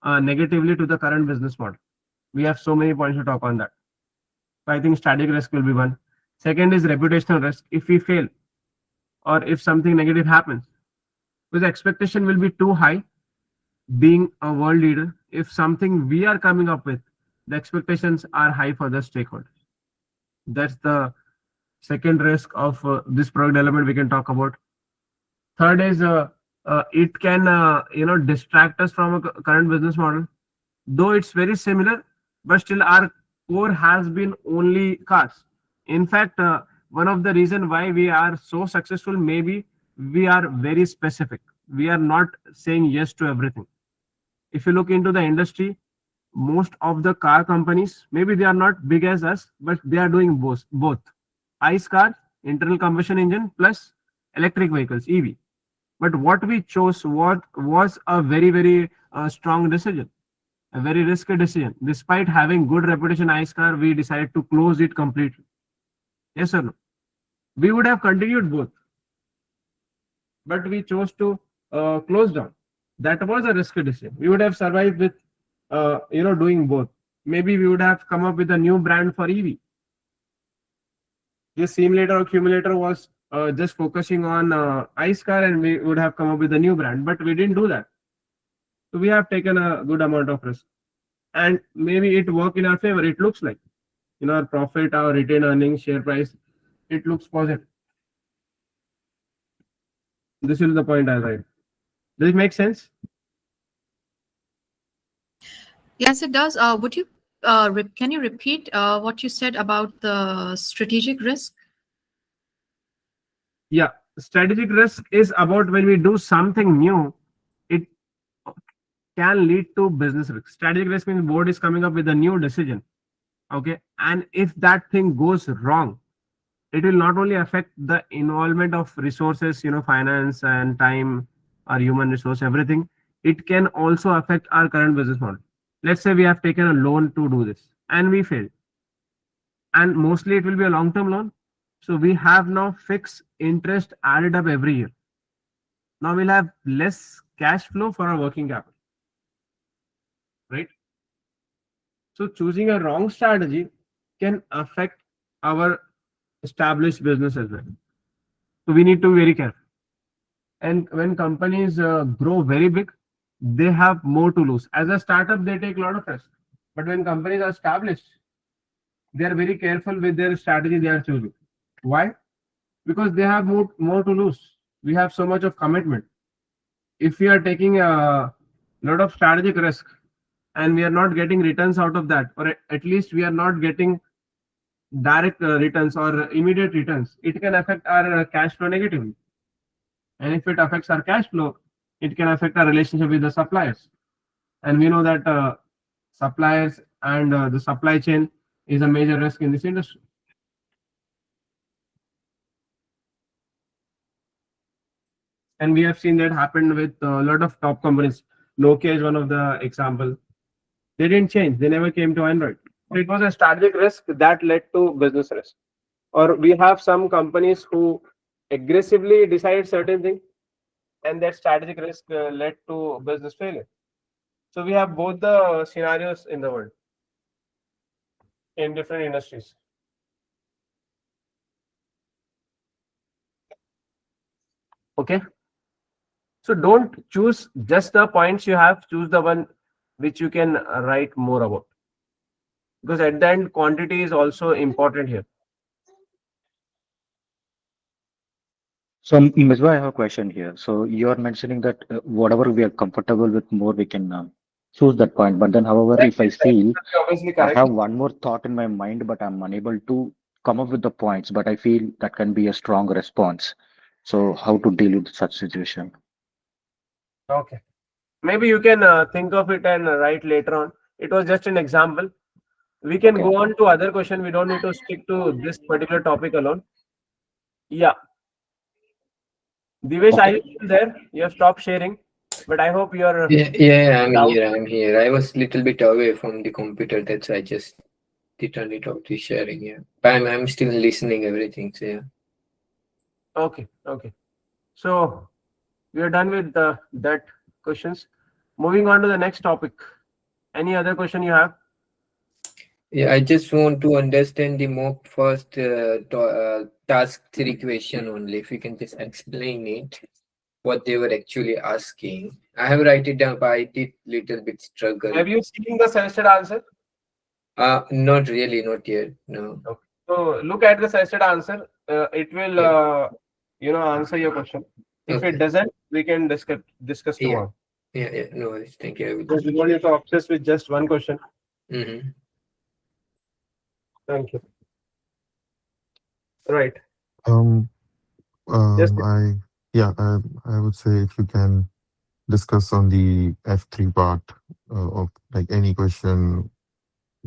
A: negatively to the current business model. We have so many points to talk on that. So I think strategic risk will be one. Second is reputational risk. If we fail, or if something negative happens, because expectation will be too high being a world leader. If something we are coming up with the expectations are high for the stakeholders. That's the second risk of this product development we can talk about. Third is it can distract us from a current business model, though it's very similar, but still our core has been only cars. In fact, one of the reason why we are so successful, maybe we are very specific. We are not saying yes to everything. If you look into the industry, most of the car companies, maybe they are not big as us, but they are doing both ICE car, internal combustion engine, plus electric vehicles, EV. But what we chose was a very strong decision, a very risky decision. Despite having good reputation ICE car, we decided to close it completely. Yes or no? We would have continued both, but we chose to close down. That was a risky decision. We would have survived with doing both. Maybe we would have come up with a new brand for EV. This Cewmlator or Cewmlator was just focusing on ICE car, and we would have come up with a new brand, but we didn't do that. So we have taken a good amount of risk, and maybe it worked in our favor. It looks like, our profit, our retained earnings, share price, it looks positive. This is the point I write. Does it make sense?
I: Yes, it does. Would you can you repeat what you said about the strategic risk?
A: Yeah, strategic risk is about when we do something new, it can lead to business risk. Strategic risk means board is coming up with a new decision. Okay, and if that thing goes wrong, it will not only affect the involvement of resources, finance and time, our human resource, everything. It can also affect our current business model. Let's say we have taken a loan to do this and we failed, and mostly it will be a long-term loan. So we have now fixed interest added up every year. Now we'll have less cash flow for our working capital, right? So choosing a wrong strategy can affect our established business as well. So we need to be very careful. And when companies grow very big, they have more to lose. As a startup, they take a lot of risk. But when companies are established, they are very careful with their strategy they are choosing. Why? Because they have more to lose. We have so much of commitment. If we are taking a lot of strategic risk and we are not getting returns out of that, or at least we are not getting direct returns or immediate returns, it can affect our cash flow negatively. And if it affects our cash flow, it can affect our relationship with the suppliers. And we know that suppliers and the supply chain is a major risk in this industry. And we have seen that happen with a lot of top companies. Nokia is one of the example. They didn't change. They never came to Android. It was a strategic risk that led to business risk. Or we have some companies who aggressively decided certain things, and that strategic risk led to business failure. So we have both the scenarios in the world, in different industries. Okay. So don't choose just the points you have, choose the one which you can write more about. Because at the end, quantity is also important here.
G: So, Ms. I have a question here. So, you're mentioning that whatever we are comfortable with more, we can choose that point. But then, however, if I feel
A: Obviously
G: I
A: correct.
G: have one more thought in my mind, but I'm unable to come up with the points, but I feel that can be a strong response. So, how to deal with such situation?
A: Okay. Maybe you can think of it and write later on. It was just an example. We can
G: Okay.
A: go on to other question. We don't need to stick to this particular topic alone. Yeah. Divesh, are you still there? You have stopped sharing, but I hope you're.
B: Yeah, I'm
A: Down.
B: here. I'm here. I was a little bit away from the computer. That's why I just returned it off to sharing. Yeah, but I'm still listening everything. So yeah.
A: Okay. Okay. So we are done with that questions. Moving on to the next topic. Any other question you have?
B: Yeah, I just want to understand the mock first task 3 question only. If you can just explain it, what they were actually asking. I have write it down, but I did little bit struggle.
A: Have you seen the suggested answer?
B: Not really, not yet. No.
A: Okay. So look at the suggested answer. It will, answer your question. If it
B: Okay.
A: doesn't, we can discuss
B: Yeah.
A: tomorrow.
B: Yeah. No worries. Thank you. I will.
A: Because we don't need to obsess with just one question.
B: Mm-hmm.
A: Thank you. Right.
C: Um,
A: Yes.
C: I would say if you can discuss on the F3 part of like any question,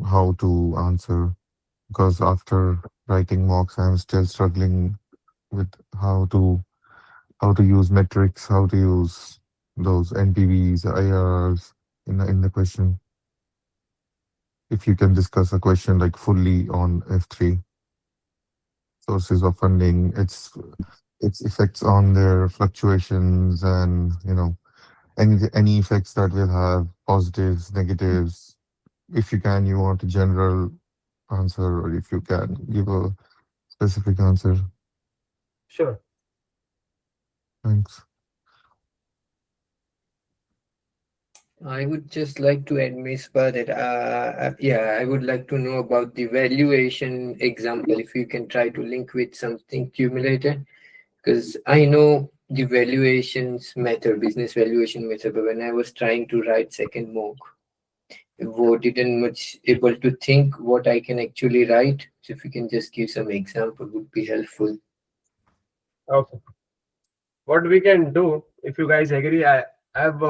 C: how to answer, because after writing mocks, I'm still struggling with how to use metrics, how to use those NPVs, IRRs in the question. If you can discuss a question like fully on F3, sources of funding, its effects on their fluctuations, and any effects that will have positives, negatives. If you can, you want a general answer, or if you can give a specific answer.
A: Sure.
C: Thanks.
B: I would just like to add, Miss Ba, that I would like to know about the valuation example. If you can try to link with something cumulative, because I know the valuations method, business valuation method, but when I was trying to write second mock, didn't much able to think what I can actually write. So if you can just give some example, would be helpful.
A: Okay. What we can do, if you guys agree, I have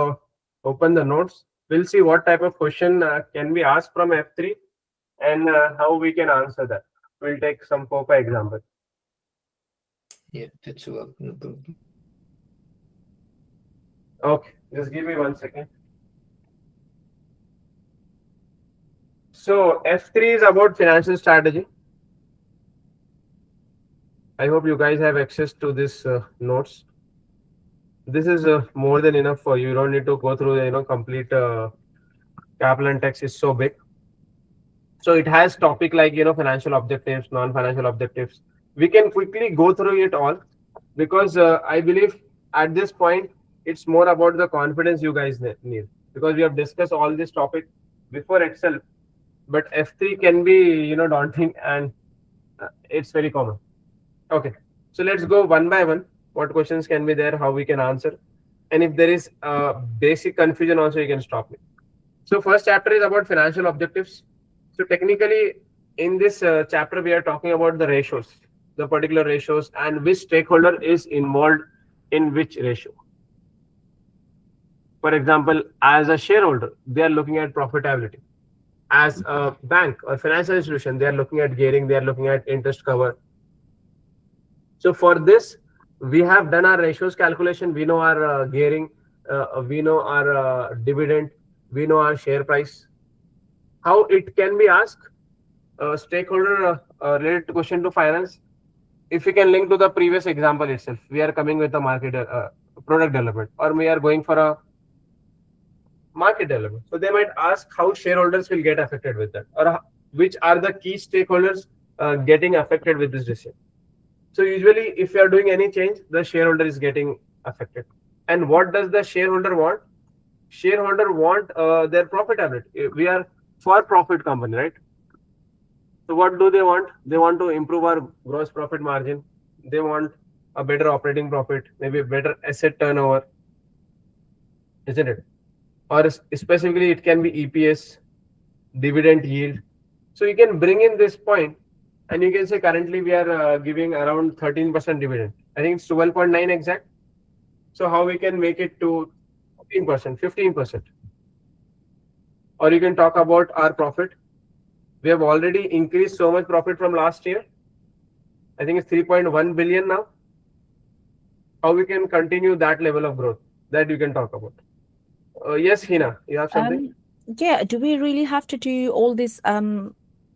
A: opened the notes. We'll see what type of question can be asked from F3 and how we can answer that. We'll take some FOPA example.
B: Yeah, that's work. No problem.
A: Okay, just give me 1 second. So F3 is about financial strategy. I hope you guys have access to this notes. This is more than enough for you. You don't need to go through the complete Kaplan text is so big. So it has topic like financial objectives, non-financial objectives. We can quickly go through it all because I believe at this point it's more about the confidence you guys need, because we have discussed all this topic before itself. But F3 can be daunting, and it's very common. Okay, so let's go one by one. What questions can be there? How we can answer? And if there is basic confusion, also you can stop me. So first chapter is about financial objectives. So technically, in this chapter, we are talking about the ratios, the particular ratios, and which stakeholder is involved in which ratio. For example, as a shareholder, they are looking at profitability. As a bank or financial institution, they are looking at gearing, they are looking at interest cover. So for this, we have done our ratios calculation. We know our gearing, we know our dividend, we know our share price. How it can be asked? Stakeholder related question to finance. If we can link to the previous example itself, we are coming with a market product development, or we are going for a market development. So they might ask how shareholders will get affected with that, or which are the key stakeholders getting affected with this decision. So usually, if you are doing any change, the shareholder is getting affected. And what does the shareholder want? Shareholder want their profitability. We are for profit company, right? So what do they want? They want to improve our gross profit margin. They want a better operating profit, maybe better asset turnover, isn't it? Or specifically, it can be EPS, dividend yield. So you can bring in this point, and you can say currently we are giving around 13% dividend. I think it's 12.9 exact. So how we can make it to 15%, 15%? Or you can talk about our profit. We have already increased so much profit from last year. I think it's 3.1 billion now. How we can continue that level of growth, that you can talk about. Yes, Hina, you have something?
F: Yeah, do we really have to do all this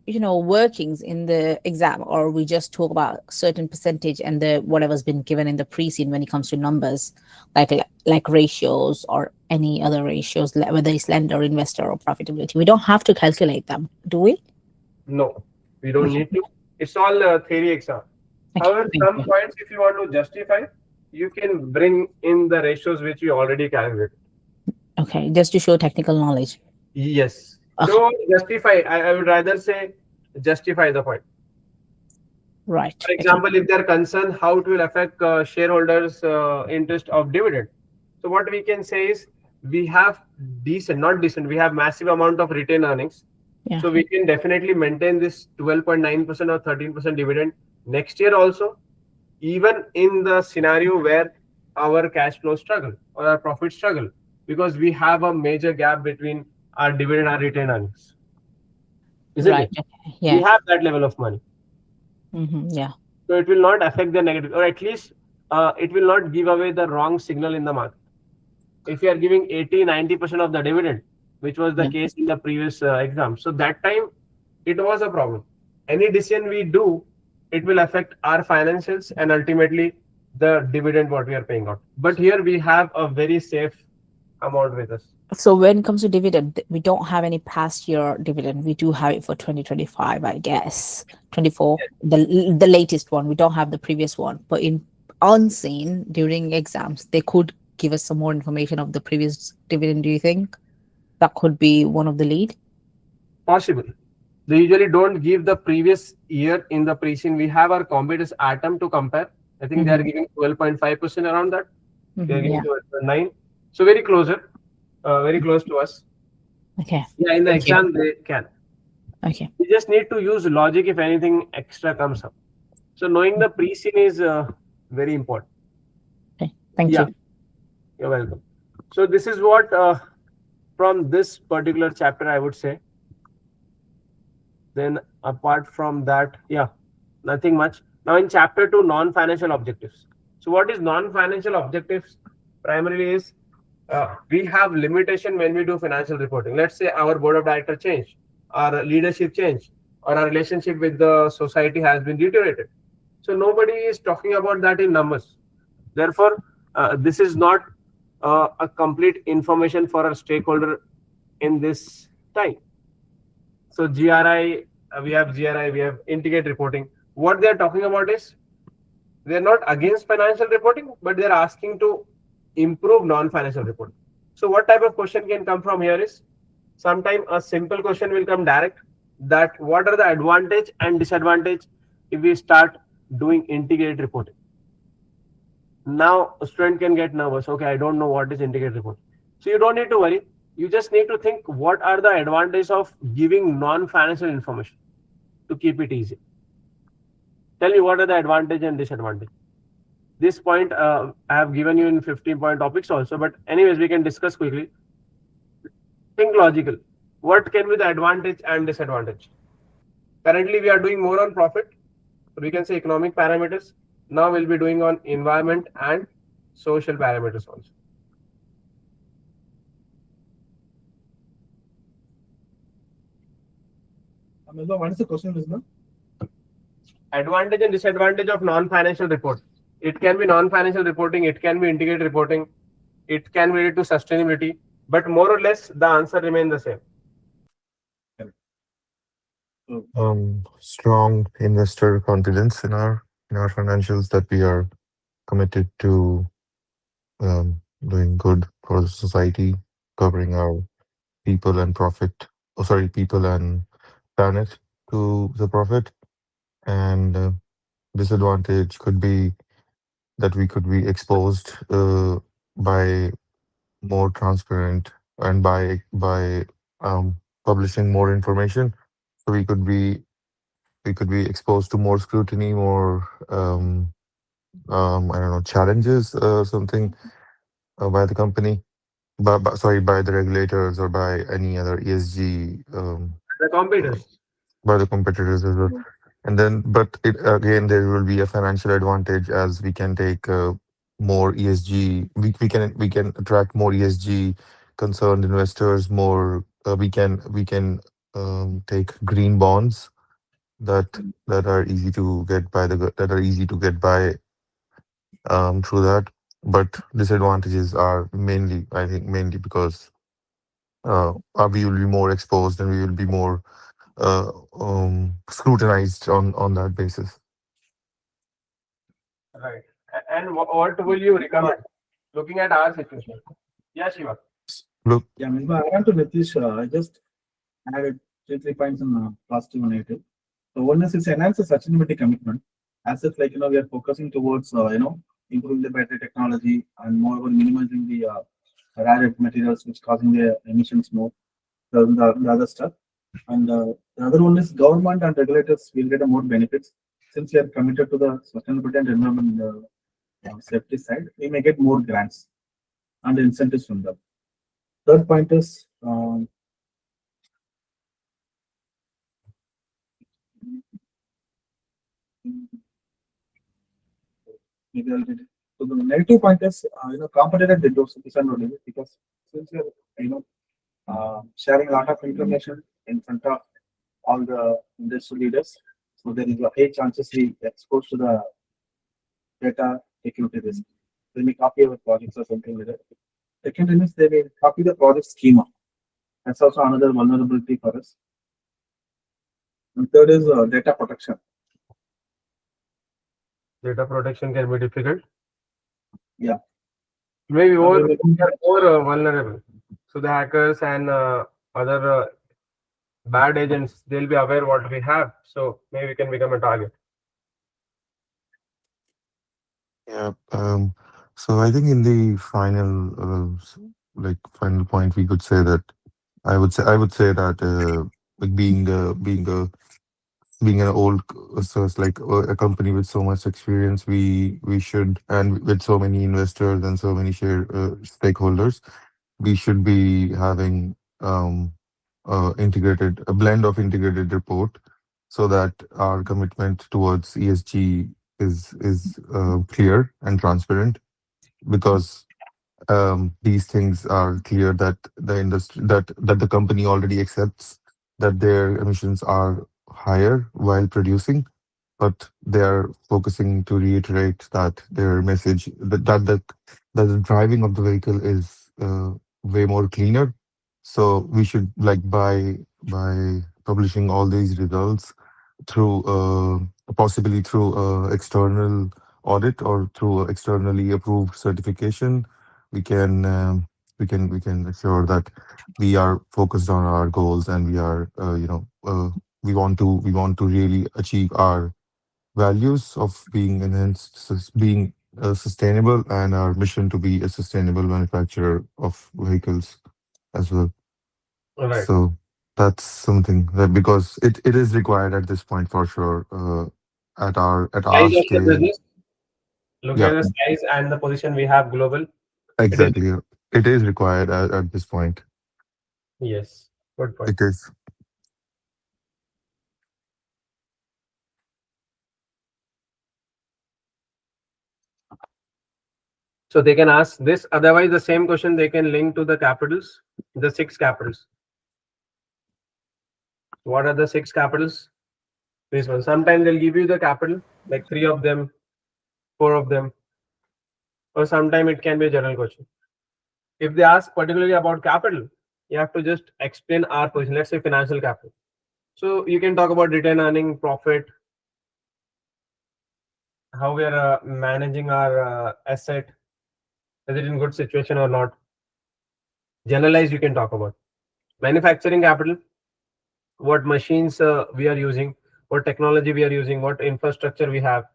F: workings in the exam, or we just talk about certain percentage and the whatever's been given in the pre-scene when it comes to numbers, like ratios or any other ratios, whether it's lender, investor, or profitability? We don't have to calculate them, do we?
A: No, we don't need to. It's all theory exam.
F: Okay,
A: However,
F: thank
A: some
F: you.
A: points, if you want to justify, you can bring in the ratios which you already calculated.
F: Okay, just to show technical knowledge.
A: Yes. So justify, I would rather say justify the point.
F: Right.
A: For example, if they're concerned how it will affect shareholders' interest of dividend. So what we can say is we have decent, not decent, we have massive amount of retained earnings.
F: Yeah.
A: So we can definitely maintain this 12.9% or 13% dividend next year also, even in the scenario where our cash flow struggle or our profit struggle, because we have a major gap between our dividend and retained earnings. Isn't
F: Right.
A: it?
F: Okay.
A: We
F: Yeah.
A: have that level of money.
F: Yeah.
A: So it will not affect the negative, or at least it will not give away the wrong signal in the market. If you are giving 80-90% of the dividend, which was the
F: Yeah.
A: case in the previous exam, so that time it was a problem. Any decision we do, it will affect our financials and ultimately the dividend what we are paying out. But here we have a very safe amount with us.
F: So when it comes to dividend, we don't have any past year dividend. We do have it for 2025, I guess. 24, the latest one. We don't have the previous one. But in unseen during exams, they could give us some more information of the previous dividend. Do you think that could be one of the lead?
A: Possible. They usually don't give the previous year in the pre-scene. We have our competitors Atom to compare. I think they are giving 12.5% around that. They are giving
F: Yeah.
A: 9. So very closer, very close to us.
F: Okay.
A: Yeah, in the
F: Thank you.
A: exam they can.
F: Okay.
A: We just need to use logic if anything extra comes up. So knowing the pre-scene is very important.
F: Okay. Thank
A: Yeah,
F: you.
A: you're welcome. So this is what from this particular chapter I would say. Then apart from that, yeah, nothing much. Now in chapter 2, non-financial objectives. So what is non-financial objectives? Primarily is we have limitation when we do financial reporting. Let's say our board of director change, our leadership change, or our relationship with the society has been deteriorated. So nobody is talking about that in numbers. Therefore, this is not a complete information for a stakeholder in this time. So GRI, we have GRI, we have integrated reporting. What they are talking about is they are not against financial reporting, but they are asking to improve non-financial reporting. So what type of question can come from here is sometimes a simple question will come direct, that what are the advantage and disadvantage if we start doing integrated reporting. Now a student can get nervous. Okay, I don't know what is integrated reporting. So you don't need to worry. You just need to think what are the advantages of giving non-financial information to keep it easy. Tell me what are the advantage and disadvantage. This point I have given you in 15-point topics also, but anyways, we can discuss quickly. Think logical. What can be the advantage and disadvantage? Currently, we are doing more on profit. We can say economic parameters. Now we'll be doing on environment and social parameters also.
D: What is the question, Vishnu?
A: Advantage and disadvantage of non-financial report. It can be non-financial reporting, it can be integrated reporting, it can be related to sustainability, but more or less the answer remains the same.
C: Strong investor confidence in our financials, that we are committed to doing good for the society, covering our people and profit. Oh, sorry, people and planet to the profit. And disadvantage could be that we could be exposed by more transparent and by publishing more information. So we could be exposed to more scrutiny, more I don't know, challenges, something by the company, sorry, by the regulators or by any other ESG,
A: The competitors.
C: by the competitors as well. And then, but it, again, there will be a financial advantage as we can take more ESG. We can attract more ESG concerned investors. More we can take green bonds that are easy to get by that are easy to get by through that. But disadvantages are mainly, I think, mainly because we will be more exposed and we will be more scrutinized on that basis.
A: Right. And what will you recommend? Looking at our situation. Yeah, Shiva.
C: Look,
D: Yeah, I want to Nitish, just I added three points on positive and negative. So one is it's enhance the sustainability commitment. As if like we are focusing towards improving the battery technology and moreover minimizing the rare earth materials which causing the emissions more. The other stuff. And the other one is government and regulators will get more benefits since we are committed to the sustainability and environment safety side. We may get more grants and incentives from them. Third point is maybe I'll read it. So the negative point is competitive disadvantage because since we are sharing a lot of information in front of all the industry leaders, so there is a high chances we exposed to the data security risk. They may copy our projects or something like that. Second thing is they may copy the project schema. That's also another vulnerability for us. And third is data protection.
A: Data protection can be difficult.
D: Yeah.
A: Maybe more vulnerable. So the hackers and other bad agents, they'll be aware what we have. So maybe we can become a target.
C: Yeah. So I think in the final, final point, we could say that I would say that like being an old source, like a company with so much experience, we should, and with so many investors and so many stakeholders, we should be having a blend of integrated report so that our commitment towards ESG is clear and transparent, because these things are clear that the industry that the company already accepts that their emissions are higher while producing, but they are focusing to reiterate that their message that the driving of the vehicle is way more cleaner. So we should, like, by publishing all these results through possibly through external audit or through externally approved certification, we can we can assure that we are focused on our goals, and we are we want to really achieve our values of being being sustainable, and our mission to be a sustainable manufacturer of vehicles as well.
A: All right.
C: So that's something that, because it is required at this point for sure, at our
A: Size of the
C: scale.
A: business. Look
C: Yeah,
A: at the size and the position we have global. It is.
C: exactly. It is required at this point.
A: Yes. Good point.
C: It is.
A: So they can ask this. Otherwise, the same question they can link to the capitals, the 6 capitals. What are the 6 capitals? This one. Sometimes they'll give you the capital, like 3 of them, 4 of them, or sometimes it can be a general question. If they ask particularly about capital, you have to just explain our position. Let's say financial capital. So you can talk about return earning, profit, how we are managing our asset, is it in good situation or not. Generalized, you can talk about manufacturing capital, what machines we are using, what technology we are using, what infrastructure we have.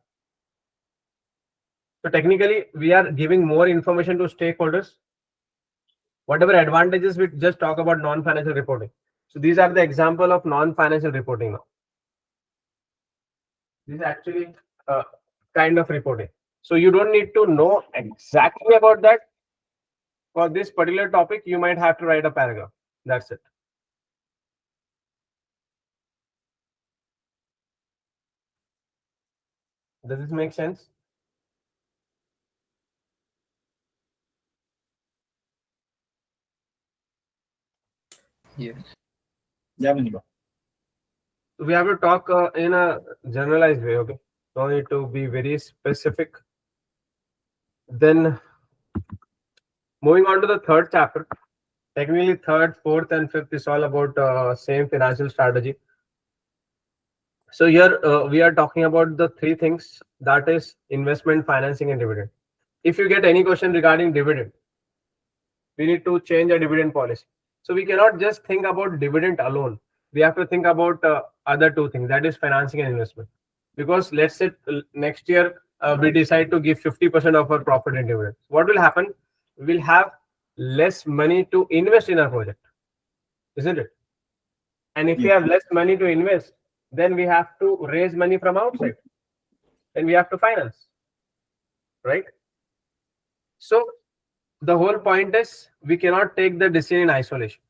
A: So technically, we are giving more information to stakeholders. Whatever advantages, we just talk about non-financial reporting. So these are the example of non-financial reporting now. This is actually a kind of reporting. So you don't need to know exactly about that. For this particular topic, you might have to write a paragraph. That's it. Does this make sense?
B: Yes.
D: Yeah, Maniba.
A: We have to talk in a generalized way, okay? Don't need to be very specific. Then moving on to the third chapter. Technically, third, fourth, and fifth is all about same financial strategy. So here we are talking about the 3 things, that is investment, financing, and dividend. If you get any question regarding dividend, we need to change a dividend policy. So we cannot just think about dividend alone. We have to think about other two things, that is financing and investment. Because let's say next year we decide to give 50% of our profit in dividends. What will happen? We'll have less money to invest in our project, isn't it? And if we
D: Yes.
A: have less money to invest, then we have to raise money from outside. Then we have to finance, right? So the whole point is we cannot take the decision in isolation.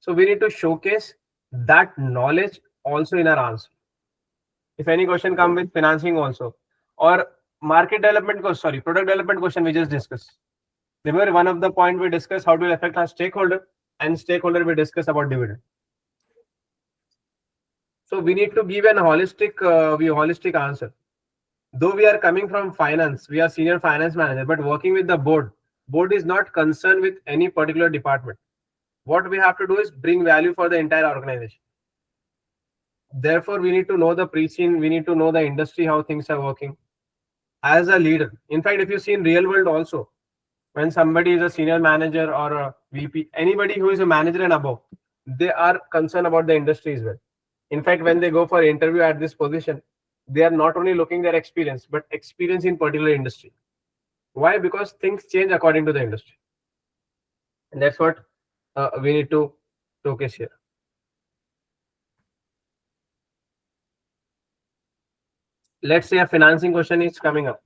A: So we need to showcase that knowledge also in our answer. If any question come with financing also, or market development sorry, product development question we just discussed. Remember one of the point we discussed how to affect our stakeholder, and stakeholder we discussed about dividend. So we need to give an holistic answer. Though we are coming from finance, we are senior finance manager, but working with the board. Board is not concerned with any particular department. What we have to do is bring value for the entire organization. Therefore, we need to know the pre-scene, we need to know the industry, how things are working. As a leader, in fact, if you see in real world also, when somebody is a senior manager or a VP, anybody who is a manager and above, they are concerned about the industry as well. In fact, when they go for interview at this position, they are not only looking their experience, but experience in particular industry. Why? Because things change according to the industry. And that's what we need to showcase here. Let's say a financing question is coming up.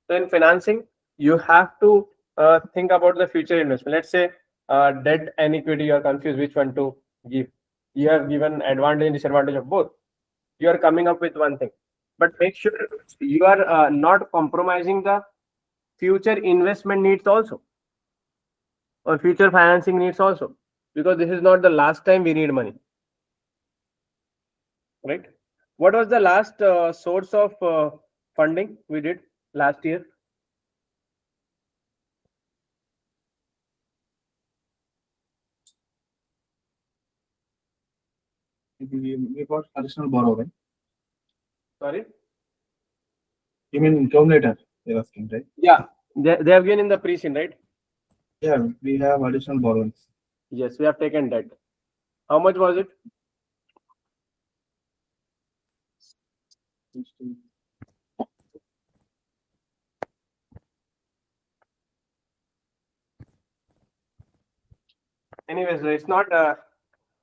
A: So in financing, you have to think about the future investment. Let's say debt and equity, you are confused which one to give. You have given advantage and disadvantage of both. You are coming up with one thing, but make sure you are not compromising the future investment needs also, or future financing needs also, because this is not the last time we need money, right? What was the last source of funding we did last year?
D: We got additional borrowing.
A: Sorry.
D: You mean Cewmlator, you're asking, right?
A: Yeah, they have given in the pre-scene, right?
D: Yeah, we have additional borrowings.
A: Yes, we have taken debt. How much was it? Anyways, it's not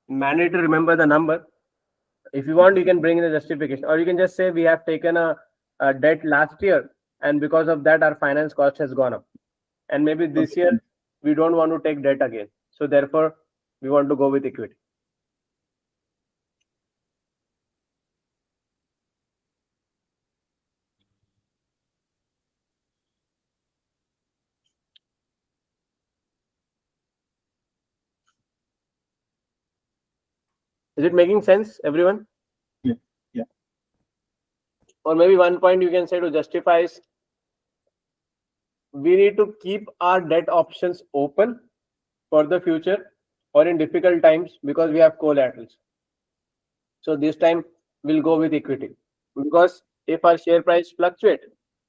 A: mandatory to remember the number. If you want, you can bring in the justification, or you can just say we have taken a debt last year, and because of that, our finance cost has gone up. And maybe this year we don't want to take debt again. So therefore, we want to go with equity. Is it making sense, everyone?
D: Yeah, yeah.
A: Or maybe one point you can say to justify is we need to keep our debt options open for the future or in difficult times because we have collaterals. So this time we'll go with equity, because if our share price fluctuate,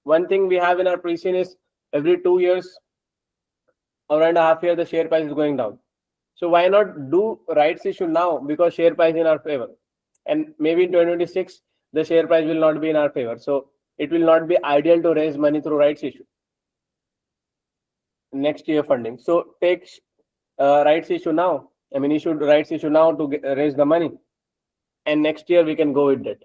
A: one thing we have in our pre-scene is every 2 years or 1.5 years the share price is going down. So why not do rights issue now, because share price in our favor, and maybe in 2026 the share price will not be in our favor. So it will not be ideal to raise money through rights issue next year funding. So take rights issue now. I mean, issue rights issue now to raise the money, and next year we can go with that.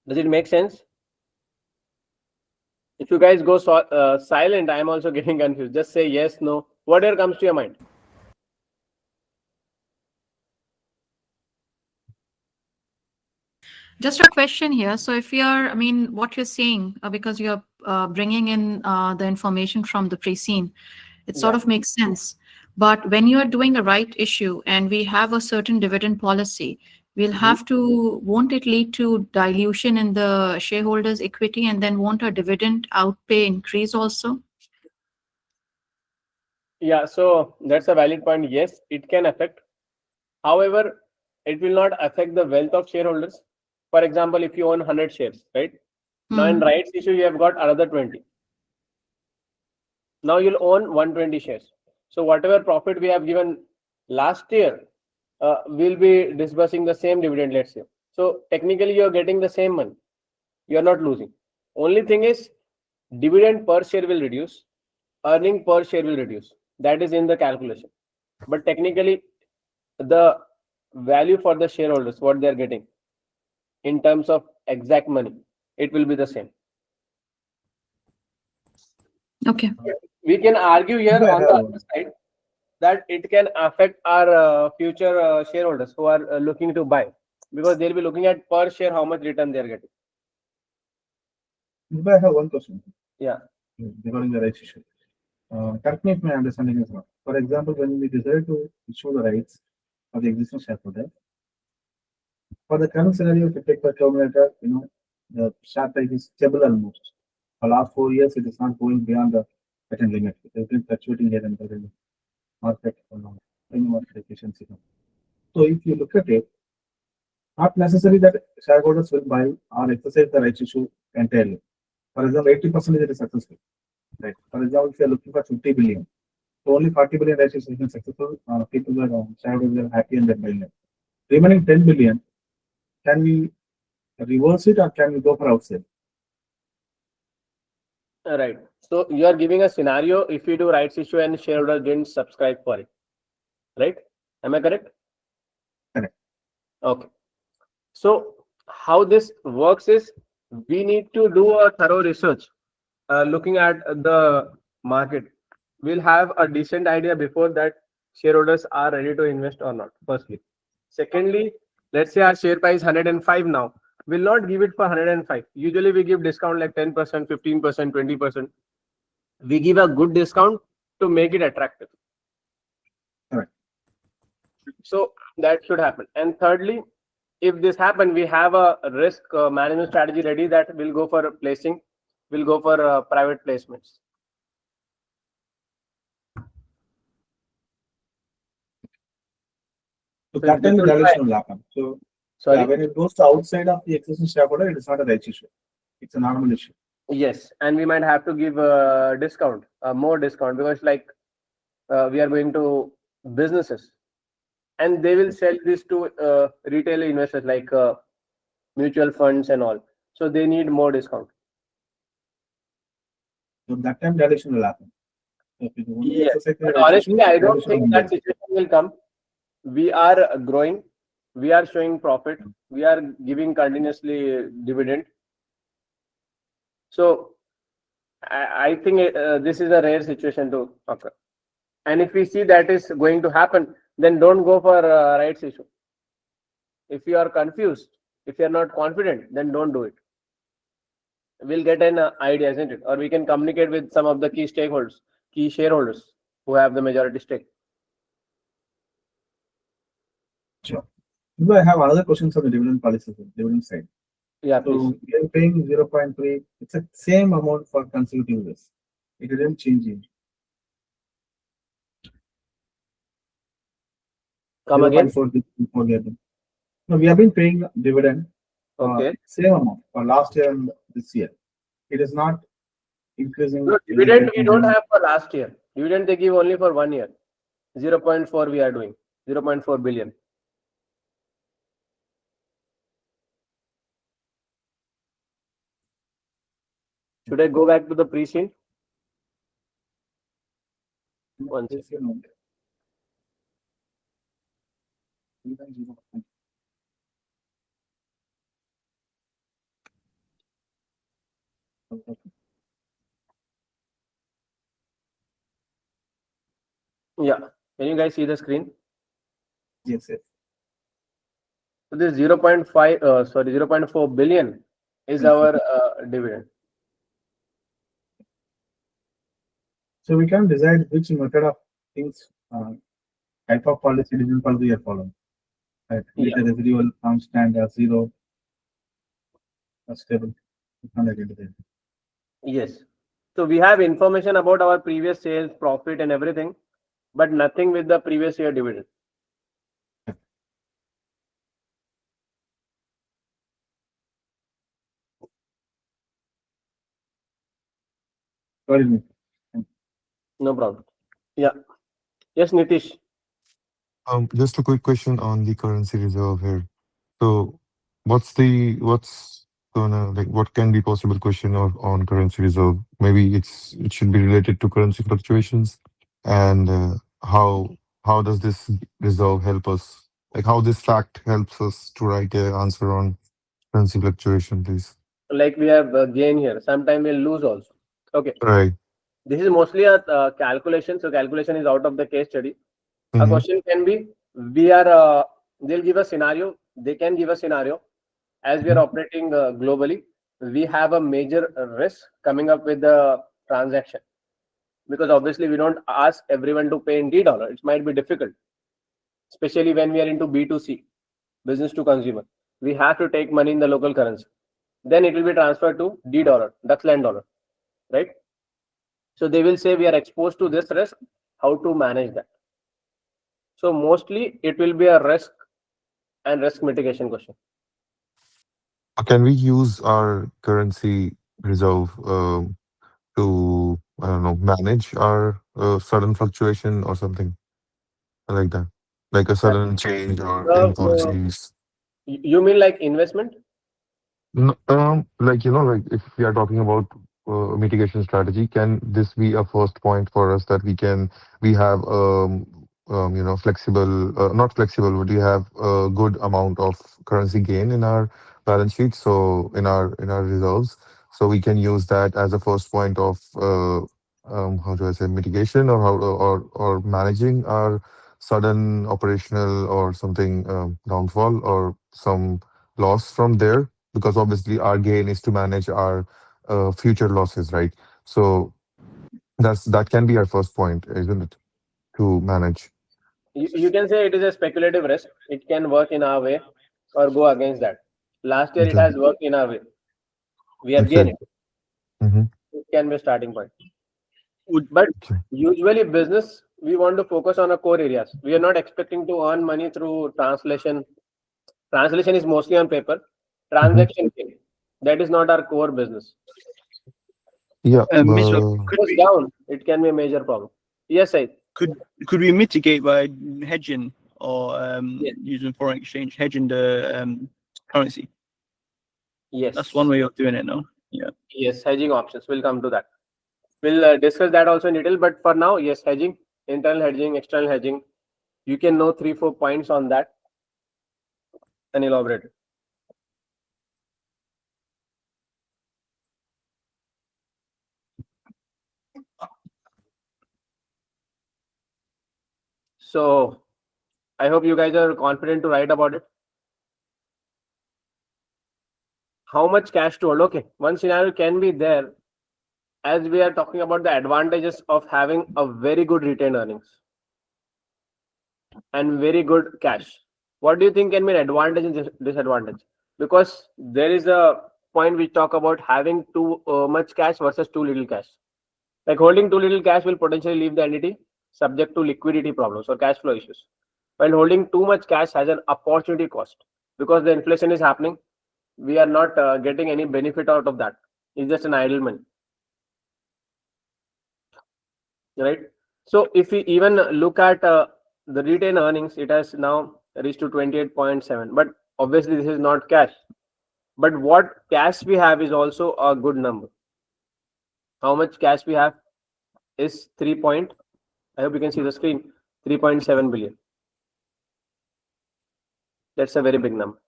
A: Does it make sense? If you guys go silent, I am also getting confused. Just say yes, no, whatever comes to your mind.
I: Just a question here. So if you're, I mean, what you're saying, because you're bringing in the information from the pre-scene, it sort of makes sense. But when you are doing a right issue and we have a certain dividend policy, we'll have to, won't it lead to dilution in the shareholders' equity, and then won't a dividend outlay increase also?
A: Does it make sense? If you guys go silent, I am also getting confused. Just say yes, no, whatever comes to your mind.
I: Just a question here. So if you're, I mean, what you're saying, because you're bringing in the information from the pre-scene, it sort of makes sense. But when you are doing a right issue and we have a certain dividend policy, we'll have to, won't it lead to dilution in the shareholders' equity, and then won't a dividend outlay increase also?
A: Yeah, so that's a valid point. Yes, it can affect. However, it will not affect the wealth of shareholders. For example, if you own 100 shares, right? Now in rights issue, you have got another 20. Now you'll own 120 shares. So whatever profit we have given last year, we'll be disbursing the same dividend, let's say. So technically, you're getting the same money. You're not losing. Only thing is, dividend per share will reduce, earning per share will reduce. That is in the calculation. But technically, the value for the shareholders, what they're getting in terms of exact money, it will be the same.
I: Okay.
A: We can argue here on the other side that it can affect our future shareholders who are looking to buy, because they'll be looking at per share how much return they're getting.
D: I have one question.
A: Yeah.
D: Regarding the rights issue. Correct me if my understanding is wrong. For example, when we decide to issue the rights of the existing shareholder, for the current scenario, if you take the Cewmlator, the share price is stable almost. For last 4 years, it is not going beyond the certain limit. It has been fluctuating here and there in the market, market efficiency. So if you look at it, not necessarily that shareholders will buy or exercise the rights issue entirely. For example, 80% it is successful. Right. For example, if you are looking for 50 billion, so only 40 billion rights issue has been successful. People are shareholders are happy and they're buying it. Remaining 10 billion, can we reverse it or can we go for outside?
A: Right. So you are giving a scenario if you do rights issue and shareholder didn't subscribe for it. Right? Am I correct?
D: Correct.
A: Okay. So how this works is we need to do a thorough research looking at the market. We'll have a decent idea before that shareholders are ready to invest or not, firstly. Secondly, let's say our share price 105 now. We'll not give it for 105. Usually we give discount like 10%, 15%, 20%. We give a good discount to make it attractive.
D: Correct.
A: So that should happen. And thirdly, if this happen, we have a risk management strategy ready that will go for placing, will go for private placements.
D: So that time the dilution will happen. So
A: Sorry.
D: when it goes to outside of the existing shareholder, it is not a rights issue. It's a normal issue.
A: Yes, and we might have to give a discount, more discount, because like we are going to businesses, and they will sell this to retail investors like mutual funds and all. So they need more discount.
D: So that time dilution will happen. So if you only
A: Yes,
D: exercise the
A: but
D: rights
A: honestly,
D: issue,
A: I don't
D: dilution
A: think
D: will
A: that
D: be.
A: situation will come. We are growing, we are showing profit, we are giving continuously dividend. So I think this is a rare situation to occur. And if we see that is going to happen, then don't go for rights issue. If you are confused, if you are not confident, then don't do it. We'll get an idea, isn't it? Or we can communicate with some of the key stakeholders, key shareholders who have the majority stake.
D: Sure. I have another question on the dividend policy, dividend side.
A: Yeah, please.
D: So we are paying 0.3. It's the same amount for consecutive years. It didn't change it.
A: Come again.
D: 0.4. No, we have been paying dividend.
A: Okay.
D: Same amount for last year and this year. It is not increasing.
A: No, dividend we don't have for last year. Dividend they give only for 1 year. 0.4 we are doing. 0.4 billion. Should I go back to the pre-scene? One second. Yeah. Can you guys see the screen?
D: Yes, yes.
A: So this 0.4 billion is our dividend.
D: So we can decide which method of things, type of policy, dividend policy we are following. Right.
A: Yeah.
D: The residual, constant, or zero, or stable.
A: Yes. So we have information about our previous sales, profit, and everything. but nothing with the previous year dividend.
D: Got it.
A: No problem. Yeah. Yes, Nitish.
C: Just a quick question on the currency reserve here. So, what's gonna like what can be possible question on currency reserve? Maybe it should be related to currency fluctuations, and how does this reserve help us? Like how this fact helps us to write a answer on currency fluctuation, please.
A: Like we have gain here. Sometime we'll lose also. Okay.
C: Right.
A: This is mostly a calculation. So calculation is out of the case study. A
C: Mm-hmm.
A: question can be, they'll give a scenario. They can give a scenario. As we are operating globally, we have a major risk coming up with the transaction, because obviously we don't ask everyone to pay in $. It might be difficult, especially when we are into B2C, business to consumer. We have to take money in the local currency. Then it will be transferred to $, Dutchland dollar, right? So they will say we are exposed to this risk, how to manage that. So mostly it will be a risk and risk mitigation question.
C: Can we use our currency reserve to I don't know manage our sudden fluctuation or something like that, like a sudden change or in
A: Uh,
C: policies?
A: you mean like investment?
C: No, like like if we are talking about mitigation strategy, can this be a first point for us that we have flexible, not flexible, but we have a good amount of currency gain in our balance sheet, so in our reserves, so we can use that as a first point of how do I say mitigation or how or managing our sudden operational or something downfall or some loss from there, because obviously our gain is to manage our future losses, right? So that can be our first point, isn't it? To manage.
A: You can say it is a speculative risk. It can work in our way or go against that. Last year it
C: Okay.
A: has worked in our way. We have
C: Okay.
A: gained it.
C: Mm-hmm.
A: It can be a starting point.
E: Would
A: But
C: Okay.
A: usually business, we want to focus on our core areas. We are not expecting to earn money through translation. Translation is mostly on paper.
C: Mm-hmm.
A: Transaction, that is not our core business.
C: Yeah.
E: Miswell, could
A: Goes
E: we
A: down, it can be a major problem. Yes, I.
E: could could we mitigate by hedging or
A: Yes.
E: using foreign exchange, hedging the currency?
A: Yes.
E: That's one way of doing it now. Yeah.
A: Yes, hedging options. We'll come to that. We'll discuss that also in detail. But for now, yes, hedging, internal hedging, external hedging. You can know 3-4 points on that and elaborate it. So I hope you guys are confident to write about it. How much cash to hold? Okay, one scenario can be there, as we are talking about the advantages of having a very good retained earnings and very good cash. What do you think can be an advantage and disadvantage? Because there is a point we talk about having too much cash versus too little cash. Like holding too little cash will potentially leave the entity subject to liquidity problems or cash flow issues, while holding too much cash has an opportunity cost, because the inflation is happening. We are not getting any benefit out of that. It's just an idle money, right? So if we even look at the retained earnings, it has now reached to 28.7. But obviously this is not cash. But what cash we have is also a good number. How much cash we have is 3 point. I hope you can see the screen. 3.7 billion. That's a very big number.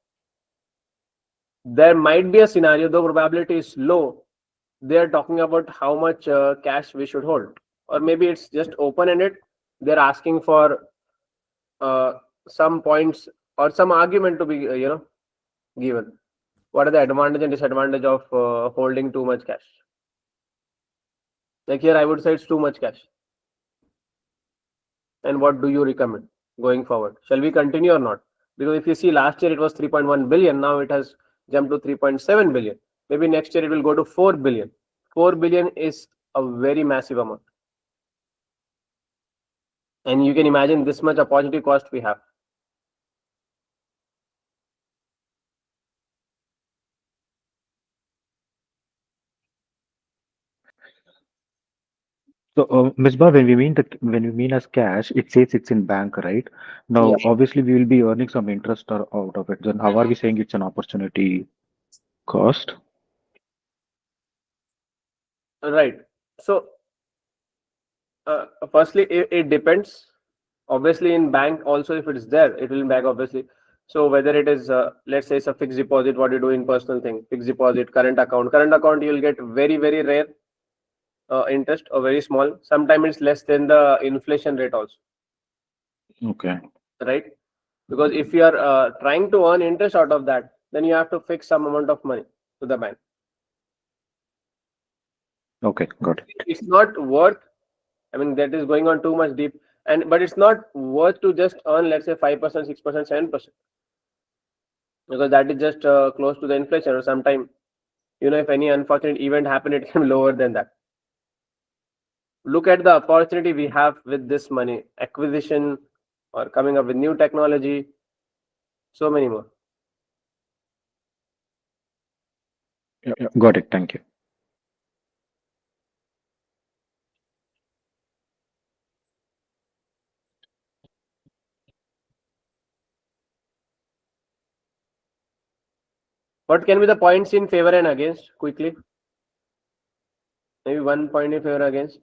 A: There might be a scenario, though probability is low, they are talking about how much cash we should hold, or maybe it's just open-ended. They're asking for some points or some argument to be given. What are the advantage and disadvantage of holding too much cash? Like here, I would say it's too much cash. And what do you recommend going forward? Shall we continue or not? Because if you see last year it was 3.1 billion, now it has jumped to 3.7 billion. Maybe next year it will go to 4 billion. 4 billion is a very massive amount. And you can imagine this much opportunity cost we have.
G: So, Misbah, when we mean as cash, it says it's in bank, right?
A: Yeah.
G: Now, obviously, we will be earning some interest out of it. Then, how are we saying it's an opportunity cost?
A: Right. So, firstly, it depends. Obviously, in bank also, if it is there, it will be back obviously. So whether it is, let's say, it's a fixed deposit, what you do in personal thing, fixed deposit, current account, you will get very rare interest or very small. Sometimes it's less than the inflation rate also,
G: Okay.
A: right? Because if you are trying to earn interest out of that, then you have to fix some amount of money to the bank.
G: Okay, got it.
A: It's not worth. I mean, that is going on too much deep, but it's not worth to just earn, let's say, 5%, 6%, 7%, because that is just close to the inflation. Or sometime, if any unfortunate event happen, it can be lower than that. Look at the opportunity we have with this money acquisition or coming up with new technology, so many more.
G: Yeah, got it. Thank you.
A: What can be the points in favor and against quickly? Maybe 1 point in favor against.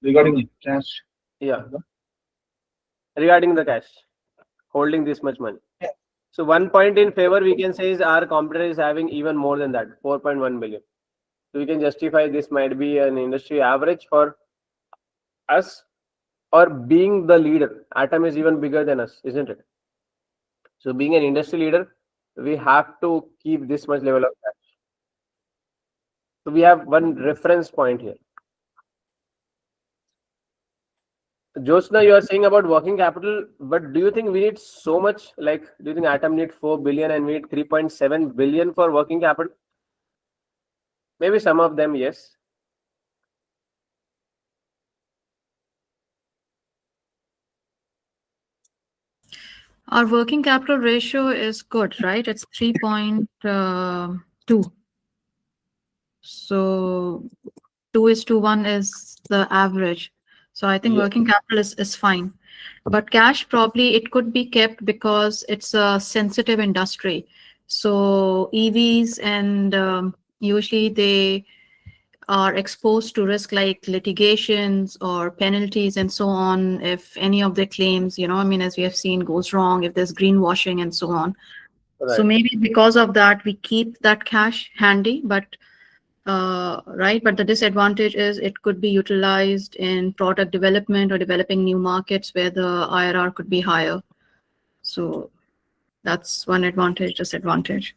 D: Regarding cash,
A: Yeah. Regarding the cash, holding this much money.
D: Yeah.
A: So 1 point in favor we can say is our competitor is having even more than that, 4.1 billion. So we can justify this might be an industry average for us, or being the leader. Atom is even bigger than us, isn't it? So being an industry leader, we have to keep this much level of cash. So we have one reference point here. Jyotsna, you are saying about working capital, but do you think we need so much? Like, do you think Atom need 4 billion and we need 3.7 billion for working capital? Maybe some of them, yes.
I: Our working capital ratio is good, right? It's 3.2. So 2:1 is the average. So I think
A: Yeah.
I: working capital is fine. But cash, probably it could be kept because it's a sensitive industry. So EVs and usually they are exposed to risk like litigations or penalties and so on if any of their claims, I mean, as we have seen, goes wrong, if there's greenwashing and so on. So
A: Right.
I: maybe because of that, we keep that cash handy, but right. But the disadvantage is it could be utilized in product development or developing new markets where the IRR could be higher. So that's one advantage, disadvantage.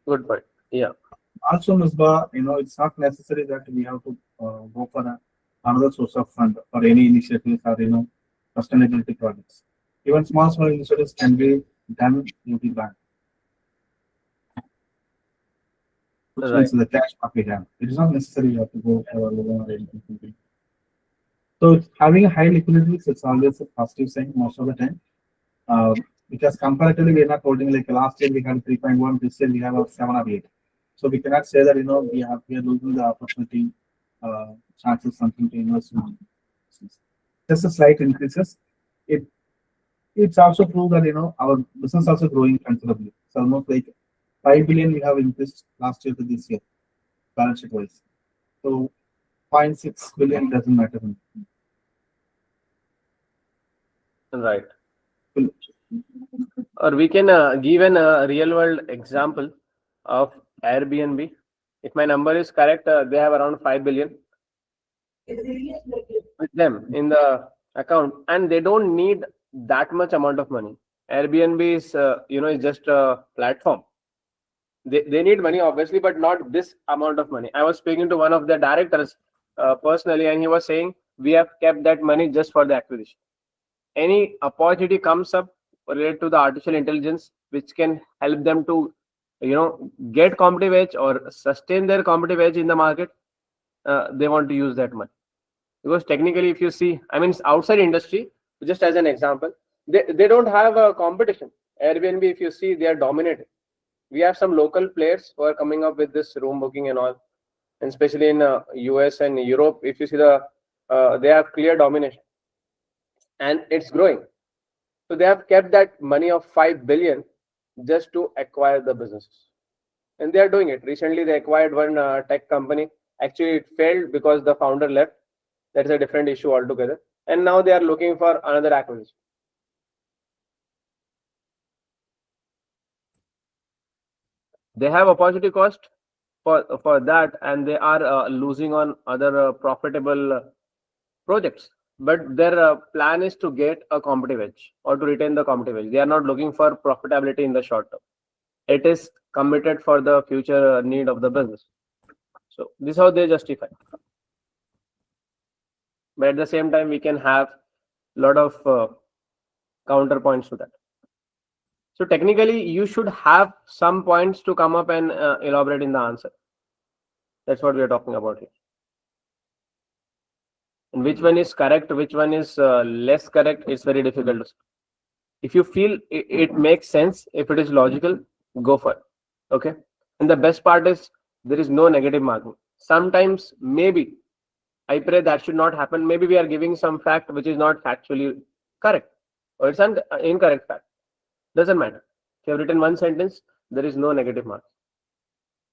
A: Good point. Yeah.
D: also, Misbah, it's not necessary that we have to go for another source of fund for any initiatives or sustainability projects. Even small initiatives can be done using bank, which
A: Right.
D: means the cash what we have. It is not necessary you have to go for a loan or anything. So having a high liquidity, it's always a positive sign most of the time. Because comparatively, we are not holding like last year we had 3.1, this year we have a 7 or 8. So we cannot say that we are losing the opportunity, chances something to invest in. Just a slight increases. It's also true that our business also growing considerably. It's almost like 5 billion we have increased last year to this year, balance sheet wise. So 0.6 billion doesn't matter.
A: Right. Or we can give a real world example of Airbnb. If my number is correct, they have around 5 billion with them in the account, and they don't need that much amount of money. Airbnb is, is just a platform. They need money obviously, but not this amount of money. I was speaking to one of the directors personally, and he was saying we have kept that money just for the acquisition. Any opportunity comes up related to the artificial intelligence which can help them to get competitive edge or sustain their competitive edge in the market, they want to use that money. Because technically, if you see, I mean, it's outside industry, just as an example, they don't have a competition. Airbnb, if you see, they are dominating. We have some local players who are coming up with this room booking and all, and especially in US and Europe, if you see they have clear domination, and it's growing. So they have kept that money of 5 billion just to acquire the businesses, and they are doing it. Recently, they acquired one tech company. Actually, it failed because the founder left. That's a different issue altogether. And now they are looking for another acquisition. They have opportunity cost for that, and they are losing on other profitable projects. But their plan is to get a competitive edge or to retain the competitive edge. They are not looking for profitability in the short term. It is committed for the future need of the business. So this is how they justify. But at the same time, we can have a lot of counterpoints to that. So technically, you should have some points to come up and elaborate in the answer. That's what we are talking about here. And which one is correct, which one is less correct, it's very difficult to say. If you feel it makes sense, if it is logical, go for it. Okay. And the best part is there is no negative marking. Sometimes, maybe, I pray that should not happen. Maybe we are giving some fact which is not factually correct, or it's an incorrect fact. Doesn't matter. If you have written one sentence, there is no negative marks.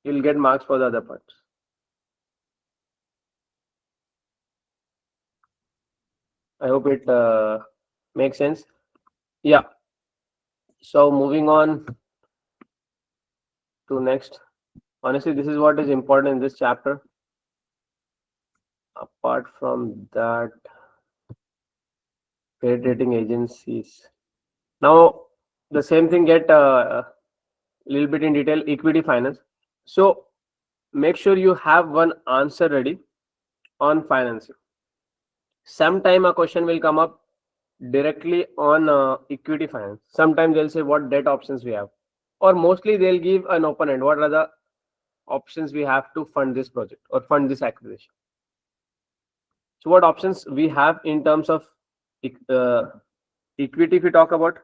A: You'll get marks for the other parts. I hope it makes sense. Yeah. So moving on to next. Honestly, this is what is important in this chapter. Apart from that, credit rating agencies. Now, the same thing get a little bit in detail, equity finance. So make sure you have one answer ready on financing. Sometime a question will come up directly on equity finance. Sometimes they'll say what debt options we have, or mostly they'll give an open end. What are the options we have to fund this project or fund this acquisition? So what options we have in terms of equity, if we talk about?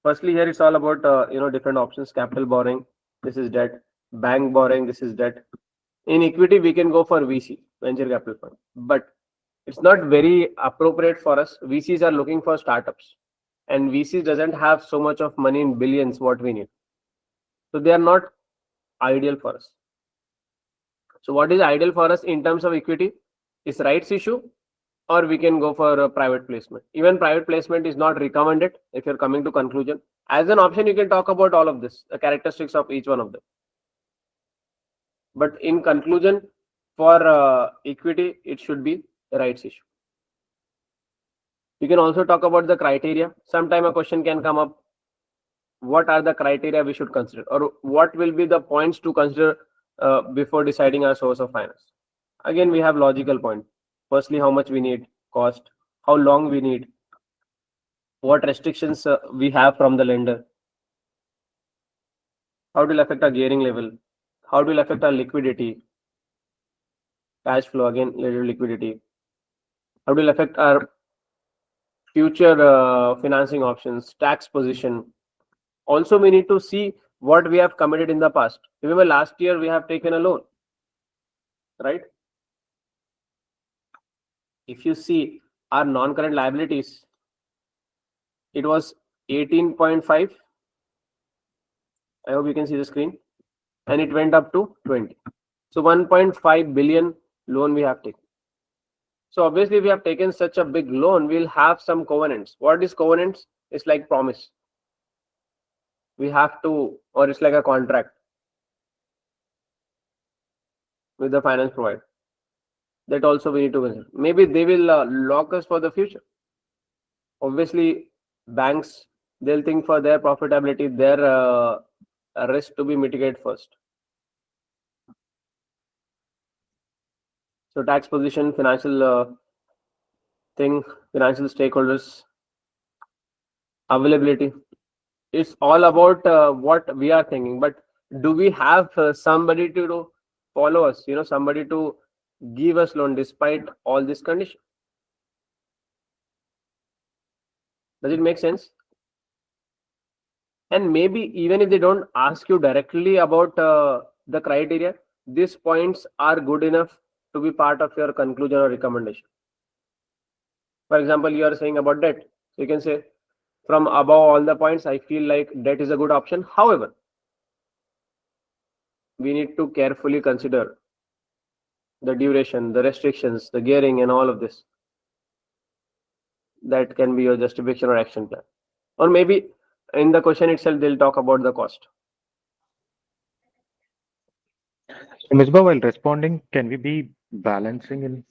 A: Firstly, here it's all about different options. Capital borrowing, this is debt. Bank borrowing, this is debt. In equity, we can go for VC, venture capital fund, but it's not very appropriate for us. VCs are looking for startups, and VC doesn't have so much of money in billions what we need. So they are not ideal for us. So what is ideal for us in terms of equity is rights issue, or we can go for a private placement. Even private placement is not recommended if you're coming to conclusion. As an option, you can talk about all of this, the characteristics of each one of them. But in conclusion, for equity, it should be the rights issue. You can also talk about the criteria. Sometime a question can come up. What are the criteria we should consider, or what will be the points to consider before deciding our source of finance? Again, we have logical point. Firstly, how much we need, cost, how long we need, what restrictions we have from the lender, how it will affect our gearing level, how it will affect our liquidity, cash flow, again, liquidity, how it will affect our future financing options, tax position. Also, we need to see what we have committed in the past. Remember, last year we have taken a loan, right? If you see our non-current liabilities, it was 18.5. I hope you can see the screen. And it went up to 20. So 1.5 billion loan we have taken. So obviously, if we have taken such a big loan, we'll have some covenants. What is covenants? It's like promise. We have to, or it's like a contract with the finance provider. That also we need to consider. Maybe they will lock us for the future. Obviously, banks, they'll think for their profitability, their risk to be mitigated first. So tax position, financial financial stakeholders, availability. It's all about what we are thinking. But Do we have somebody to follow us? Somebody to give us loan despite all this condition. Does it make sense? And maybe even if they don't ask you directly about the criteria, these points are good enough to be part of your conclusion or recommendation. For example, you are saying about debt. So you can say, from above all the points, I feel like debt is a good option. However, we need to carefully consider the duration, the restrictions, the gearing, and all of this. That can be your justification or action plan. Or maybe in the question itself, they'll talk about the cost.
G: So, Misbah, while responding, can we be balancing in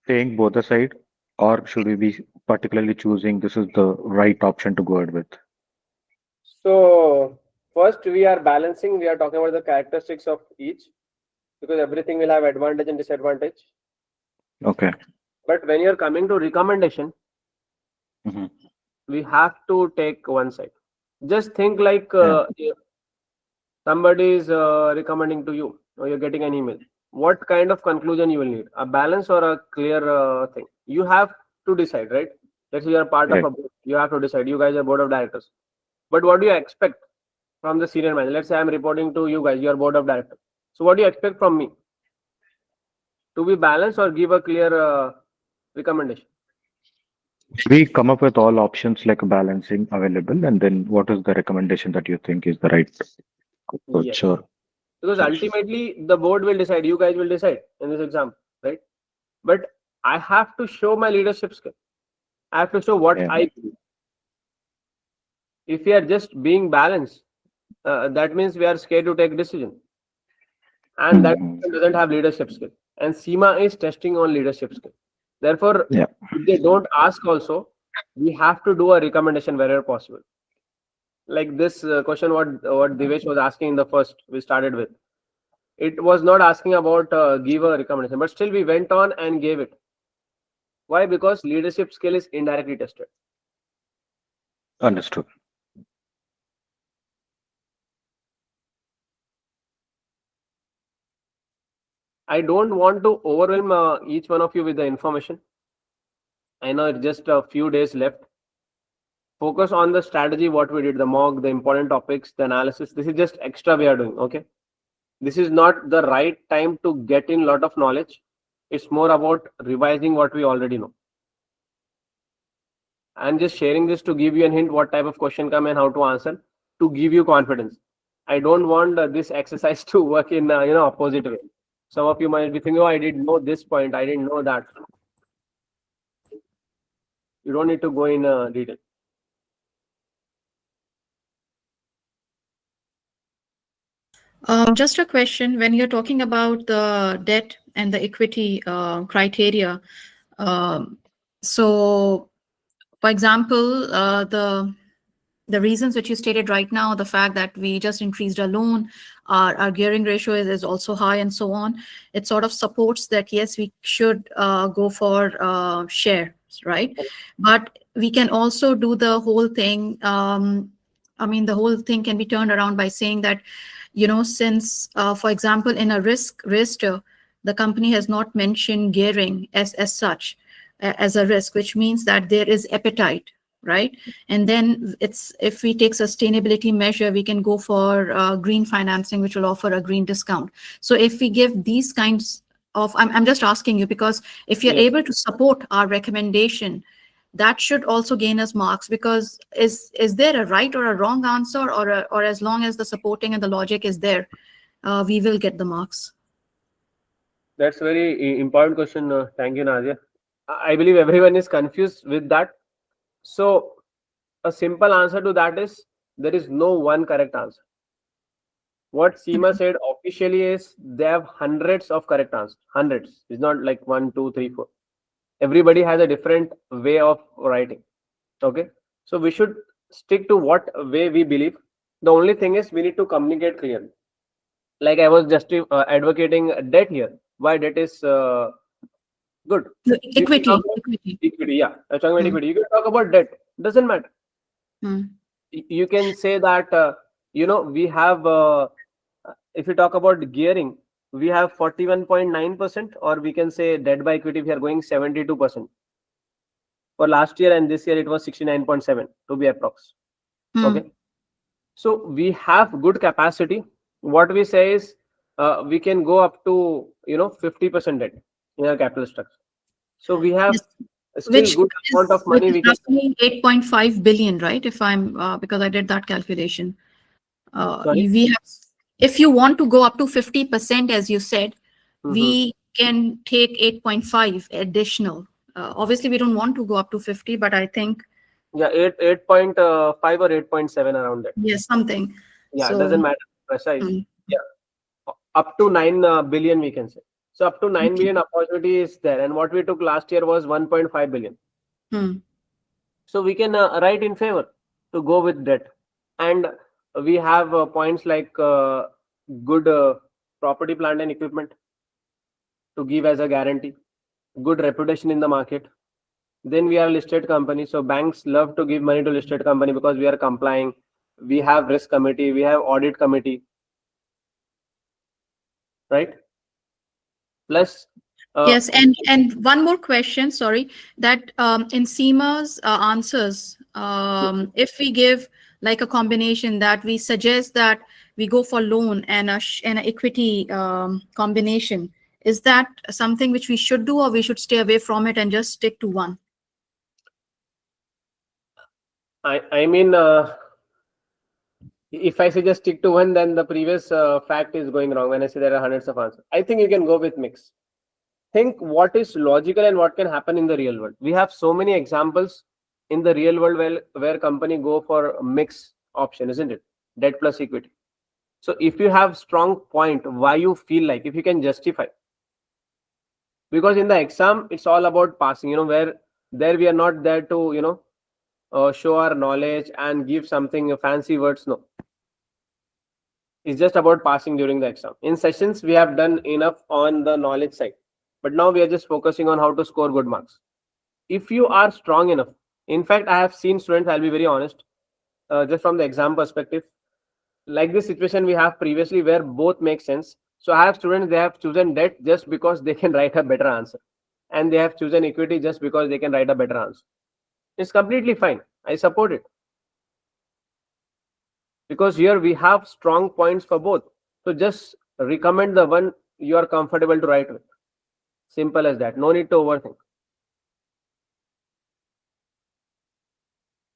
G: saying both the side, or should we be particularly choosing this is the right option to go ahead with?
A: So first we are balancing, we are talking about the characteristics of each, because everything will have advantage and disadvantage.
G: Okay.
A: But when you're coming to recommendation,
G: Mhm.
A: we have to take one side. Just think like somebody is recommending to you, or you're getting an email. What kind of conclusion you will need? A balance or a clear thing? You have to decide, right? Let's say you are part of
G: Right.
A: a board. You have to decide. You guys are board of directors. But what do you expect from the senior manager? Let's say I'm reporting to you guys. You are board of directors. So what do you expect from me? To be balanced or give a clear recommendation?
G: We come up with all options like balancing available, and then what is the recommendation that you think is the right approach?
A: Yes.
G: Sure.
A: Because
G: Sure.
A: ultimately the board will decide. You guys will decide in this exam, right? But I have to show my leadership skill. I have to show what
G: Yeah.
A: I do. If we are just being balanced, that means we are scared to take decision, and that
G: Mhm.
A: person doesn't have leadership skill. And CIMA is testing on leadership skill. Therefore,
G: Yeah.
A: if they don't ask also, we have to do a recommendation wherever possible. Like this question, what Divesh was asking in the first, we started with. It was not asking about give a recommendation, but still we went on and gave it. Why? Because leadership skill is indirectly tested.
G: Understood.
A: I don't want to overwhelm each one of you with the information. I know it's just a few days left. Focus on the strategy, what we did, the mock, the important topics, the analysis. This is just extra we are doing. Okay. This is not the right time to get in a lot of knowledge. It's more about revising what we already know. I'm just sharing this to give you a hint what type of question come and how to answer, to give you confidence. I don't want this exercise to work in opposite way. Some of you might be thinking, oh, I didn't know this point, I didn't know that. You don't need to go in detail.
I: Just a question, when you're talking about the debt and the equity criteria, so for example, the reasons which you stated right now, the fact that we just increased our loan, our gearing ratio is also high and so on, it sort of supports that, yes, we should go for shares, right? But we can also do the whole thing. I mean, the whole thing can be turned around by saying that, since, for example, in a risk register, the company has not mentioned gearing as such, as a risk, which means that there is appetite, right? And then it's, if we take sustainability measure, we can go for green financing, which will offer a green discount. So if we give these kinds of, I'm just asking you, because if you're
A: Yes.
I: able to support our recommendation, that should also gain us marks, because is there a right or a wrong answer, or as long as the supporting and the logic is there, we will get the marks?
A: That's very important question. Thank you, Nadia. I believe everyone is confused with that. So a simple answer to that is there is no one correct answer. What CIMA said officially is they have hundreds of correct answers. Hundreds. It's not like 1, 2, 3, 4. Everybody has a different way of writing. Okay. So we should stick to what way we believe. The only thing is we need to communicate clearly. Like I was just advocating debt here. Why debt is good.
I: The
A: You can
I: equity,
A: talk about
I: equity.
A: equity, yeah. I'm talking about
I: Hmm.
A: equity. You can talk about debt. Doesn't matter.
I: Hmm.
A: You can say that we have, if you talk about gearing, we have 41.9%, or we can say debt by equity, we are going 72% for last year, and this year it was 69.7 to be approx.
I: Hmm.
A: Okay. So we have good capacity. What we say is, we can go up to 50% debt in our capital structure. So we have
I: Yes.
A: still
I: Which
A: good amount of money
I: is
A: we can.
I: roughly 8.5 billion, right? If I'm because I did that calculation.
A: Sorry?
I: We have, if you want to go up to 50%, as you said,
A: Mhm.
I: we can take 8.5 additional. Obviously, we don't want to go up to 50, but I think
A: Yeah, 8.5 or 8.7 around that.
I: yes, something.
A: Yeah, it
I: So
A: doesn't matter precise.
I: mm,
A: Yeah, up to 9 billion we can say. So up to 9
I: okay.
A: billion opportunity is there, and what we took last year was 1.5 billion.
I: Hmm.
A: So we can write in favor to go with debt, and we have points like good property, plant, and equipment to give as a guarantee, good reputation in the market. Then we are a listed company, so banks love to give money to listed company because we are complying. We have risk committee, we have audit committee, right? Plus,
I: Yes, and one more question, sorry, that in CIMA's answers, if we give like a combination that we suggest that we go for loan and an equity combination, is that something which we should do, or we should stay away from it and just stick to one?
A: I mean, if I say just stick to one, then the previous fact is going wrong. When I say there are hundreds of answers, I think you can go with mix. Think what is logical and what can happen in the real world. We have so many examples in the real world where company go for a mix option, isn't it? Debt plus equity. So if you have strong point why you feel like, if you can justify, because in the exam it's all about passing, where there we are not there to show our knowledge and give something fancy words. No, it's just about passing during the exam. In sessions we have done enough on the knowledge side, but now we are just focusing on how to score good marks. If you are strong enough, in fact I have seen students, I'll be very honest, just from the exam perspective, like this situation we have previously where both make sense. So I have students, they have chosen debt just because they can write a better answer, and they have chosen equity just because they can write a better answer. It's completely fine, I support it, because here we have strong points for both. So just recommend the one you are comfortable to write with. Simple as that, no need to overthink.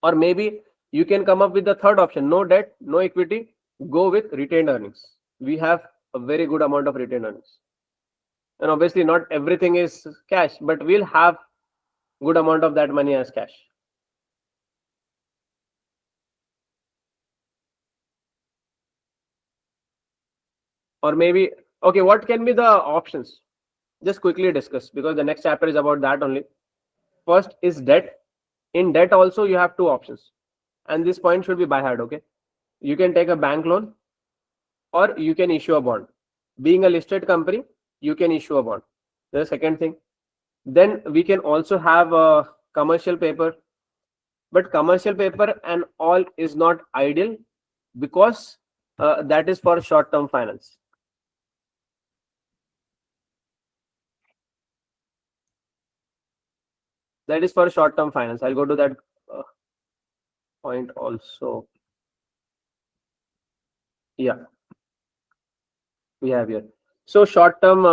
A: Or maybe you can come up with the third option: no debt, no equity, go with retained earnings. We have a very good amount of retained earnings, and obviously not everything is cash, but we'll have good amount of that money as cash. Or maybe, okay, what can be the options? Just quickly discuss, because the next chapter is about that only. First is debt. In debt also you have two options, and this point should be by heart. Okay, you can take a bank loan, or you can issue a bond. Being a listed company, you can issue a bond. The second thing, then we can also have a commercial paper, but commercial paper and all is not ideal, because that is for short term finance. That is for short term finance. I'll go to that point also. Yeah, we have here. So short term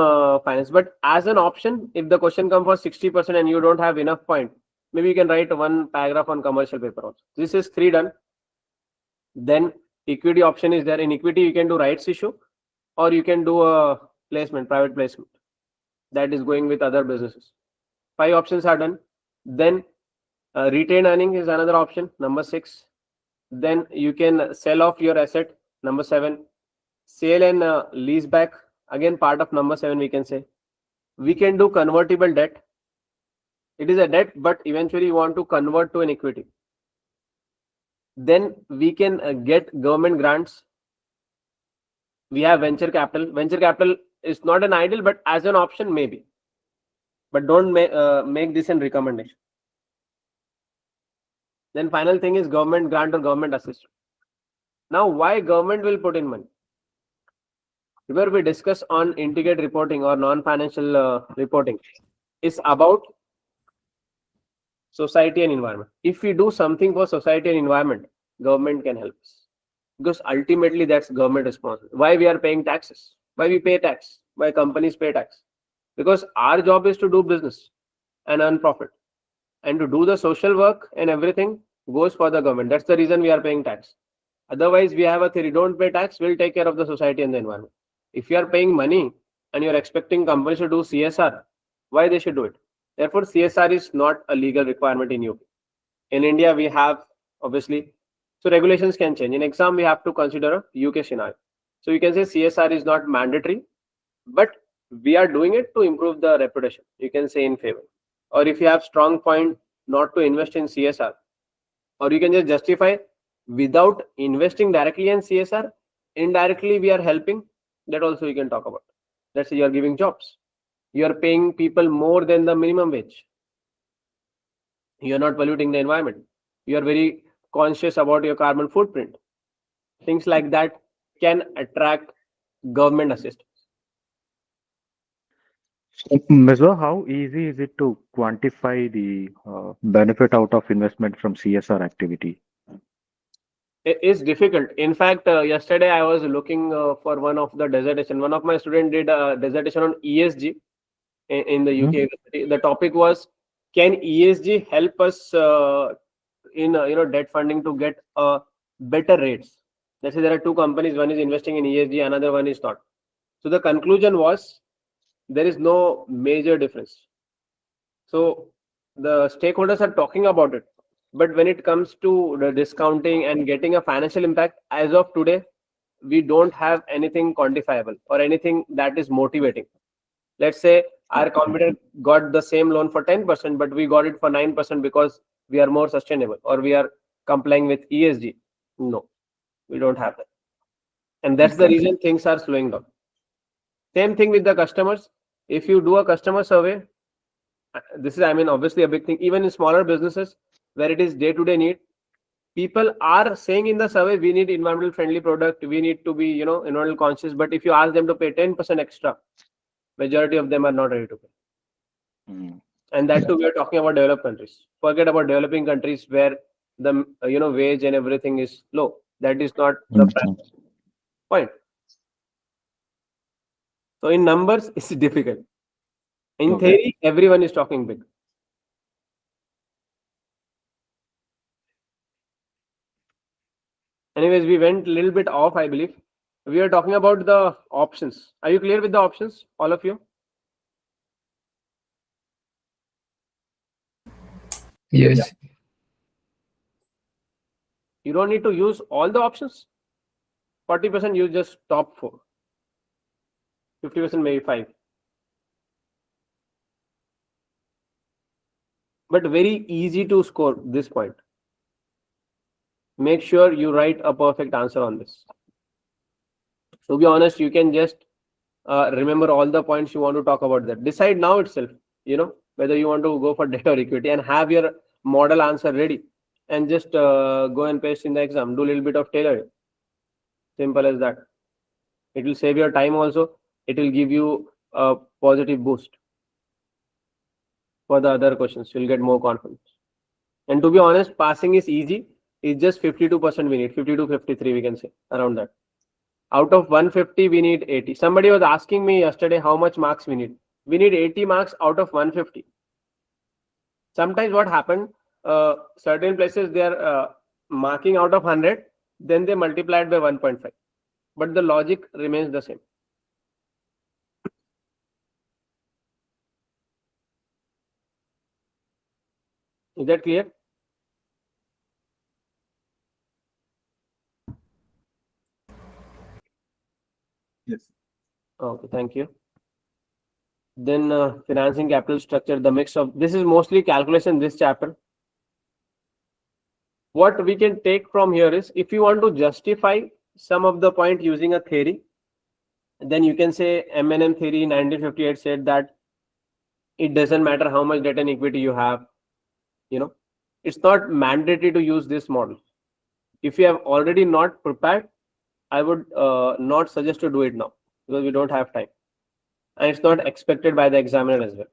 A: finance, but as an option, if the question comes for 60% and you don't have enough point, maybe you can write one paragraph on commercial paper also. This is 3 done. Then equity option is there. In equity you can do rights issue, or you can do a placement, private placement, that is going with other businesses. 5 options are done. Then retained earning is another option, number 6. Then you can sell off your asset, number 7. Sale and lease back, again part of number 7 we can say. We can do convertible debt. It is a debt, but eventually you want to convert to an equity. Then we can get government grants. We have venture capital. Venture capital is not an ideal, but as an option maybe. But don't make this a recommendation. Then final thing is government grant or government assistance. Now, why government will put in money? Remember, we discussed on integrated reporting or non-financial reporting. It's about society and environment. If we do something for society and environment, government can help us, because ultimately that's government responsibility. Why we are paying taxes? Why we pay tax? Why companies pay tax? Because our job is to do business and earn profit, and to do the social work and everything goes for the government. That's the reason we are paying tax. Otherwise, we have a theory: don't pay tax, we'll take care of the society and the environment. If you are paying money and you're expecting companies to do CSR, why they should do it? Therefore, CSR is not a legal requirement in UK. In India, we have, obviously, so regulations can change. In exam, we have to consider a UK scenario. So you can say CSR is not mandatory, but we are doing it to improve the reputation. You can say in favor. Or if you have strong point not to invest in CSR, or you can just justify without investing directly in CSR, indirectly we are helping. That also you can talk about. Let's say you are giving jobs. You are paying people more than the minimum wage. You are not polluting the environment. You are very conscious about your carbon footprint. Things like that can attract government assistance.
G: Misbah, how easy is it to quantify the benefit out of investment from CSR activity?
A: It is difficult. In fact, yesterday I was looking for one of the dissertation. One of my students did a dissertation on ESG in the UK university. The topic was, can ESG help us in debt funding to get better rates? Let's say there are two companies, one is investing in ESG, another one is not. So the conclusion was there is no major difference. So the stakeholders are talking about it, but when it comes to the discounting and getting a financial impact, as of today, we don't have anything quantifiable or anything that is motivating. Let's say our competitor got the same loan for 10%, but we got it for 9% because we are more sustainable or we are complying with ESG. No, we don't have that. And that's the reason things are slowing down. Same thing with the customers. If you do a customer survey, this is, I mean, obviously a big thing, even in smaller businesses where it is day-to-day need, people are saying in the survey, we need environmental friendly product, we need to be, environmental conscious. But if you ask them to pay 10% extra, majority of them are not ready to pay. And that too, we are talking about developed countries. Forget about developing countries where the wage and everything is low. That is not the point. So in numbers, it's difficult. In theory, everyone is talking big. Anyways, we went a little bit off, I believe. We are talking about the options. Are you clear with the options, all of you?
B: Yes.
A: You don't need to use all the options. 40% use just top 4. 50% maybe 5. But very easy to score this point. Make sure you write a perfect answer on this. To be honest, you can just remember all the points you want to talk about that. Decide now itself, whether you want to go for debt or equity, and have your model answer ready, and just go and paste in the exam. Do a little bit of tailoring. Simple as that. It will save your time also. It will give you a positive boost for the other questions. You'll get more confidence. And to be honest, passing is easy. It's just 52% we need. 52, 53 we can say, around that. Out of 150, we need 80. Somebody was asking me yesterday how much marks we need. We need 80 marks out of 150. Sometimes what happened, certain places they are marking out of 100, then they multiply it by 1.5. But the logic remains the same. Is that clear?
D: Yes.
A: Okay, thank you. Then financing capital structure, the mix of, this is mostly calculation, this chapter. What we can take from here is, if you want to justify some of the point using a theory, then you can say M&M theory 1958 said that it doesn't matter how much debt and equity you have. It's not mandatory to use this model. If you have already not prepared, I would not suggest to do it now, because we don't have time, and it's not expected by the examiner as well.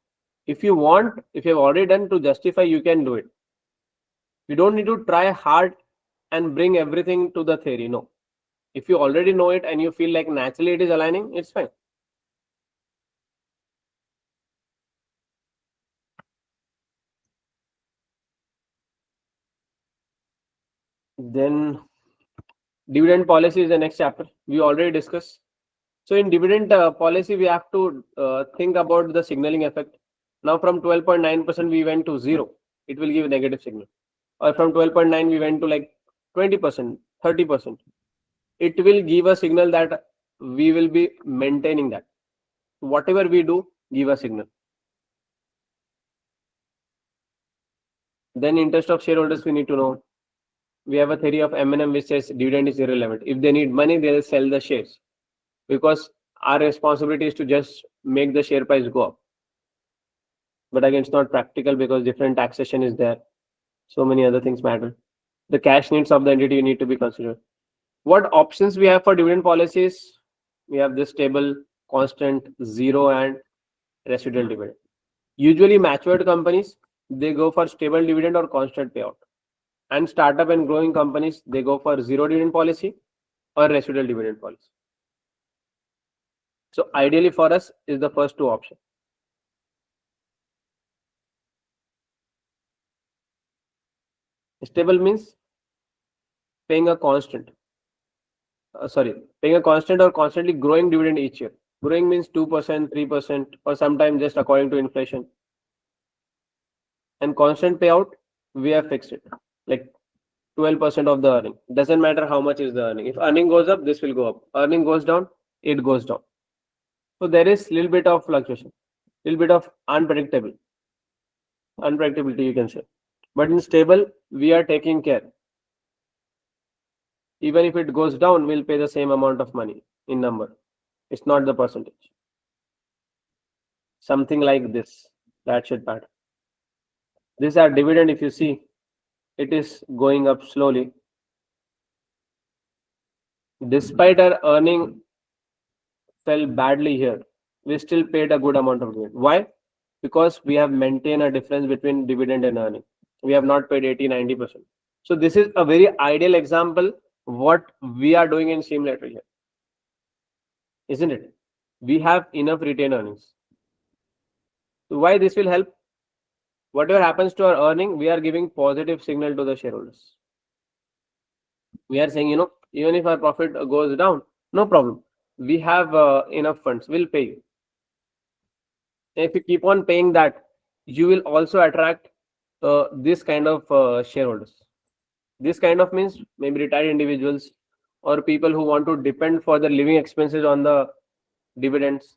A: If you want, if you have already done to justify, you can do it. You don't need to try hard and bring everything to the theory. No. If you already know it and you feel like naturally it is aligning, it's fine. Then dividend policy is the next chapter. We already discussed. So in dividend policy, we have to think about the signaling effect. Now from 12.9% we went to 0. It will give a negative signal. Or from 12.9 we went to like 20%, 30%. It will give a signal that we will be maintaining that. Whatever we do, give a signal. Then interest of shareholders we need to know. We have a theory of M&M which says dividend is irrelevant. If they need money, they'll sell the shares, because our responsibility is to just make the share price go up. But again, it's not practical because different taxation is there. So many other things matter. The cash needs of the entity need to be considered. What options we have for dividend policies? We have this table: constant, zero, and residual dividend. Usually matured companies, they go for stable dividend or constant payout. And startup and growing companies, they go for zero dividend policy or residual dividend policy. So ideally for us is the first two options. Stable means paying a constant. Paying a constant or constantly growing dividend each year. Growing means 2%, 3%, or sometimes just according to inflation. And constant payout, we have fixed it, like 12% of the earning. Doesn't matter how much is the earning. If earning goes up, this will go up. Earning goes down, it goes down. So there is little bit of fluctuation, little bit of unpredictability, you can say. But in stable, we are taking care. Even if it goes down, we'll pay the same amount of money in number. It's not the percentage. Something like this, that should matter. This our dividend, if you see, it is going up slowly. Despite our earning fell badly here, we still paid a good amount of dividend. Why? Because we have maintained a difference between dividend and earning. We have not paid 80-90%. So this is a very ideal example what we are doing in Cewmlator here, isn't it? We have enough retained earnings. So why this will help? Whatever happens to our earning, we are giving positive signal to the shareholders. We are saying, even if our profit goes down, no problem. We have enough funds. We'll pay you. If you keep on paying that, you will also attract this kind of shareholders. This kind of means maybe retired individuals or people who want to depend for their living expenses on the dividends,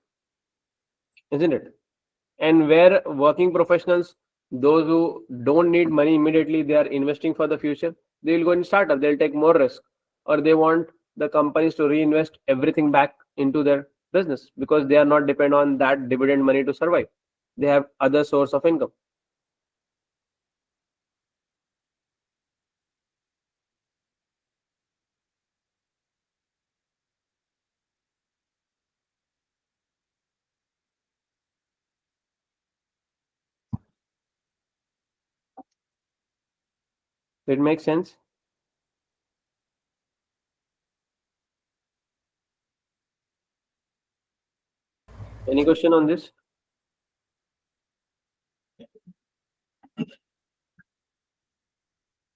A: isn't it? And where working professionals, those who don't need money immediately, they are investing for the future, they will go in startup, they'll take more risk, or they want the companies to reinvest everything back into their business because they are not dependent on that dividend money to survive. They have other source of income. It makes sense. Any question on this?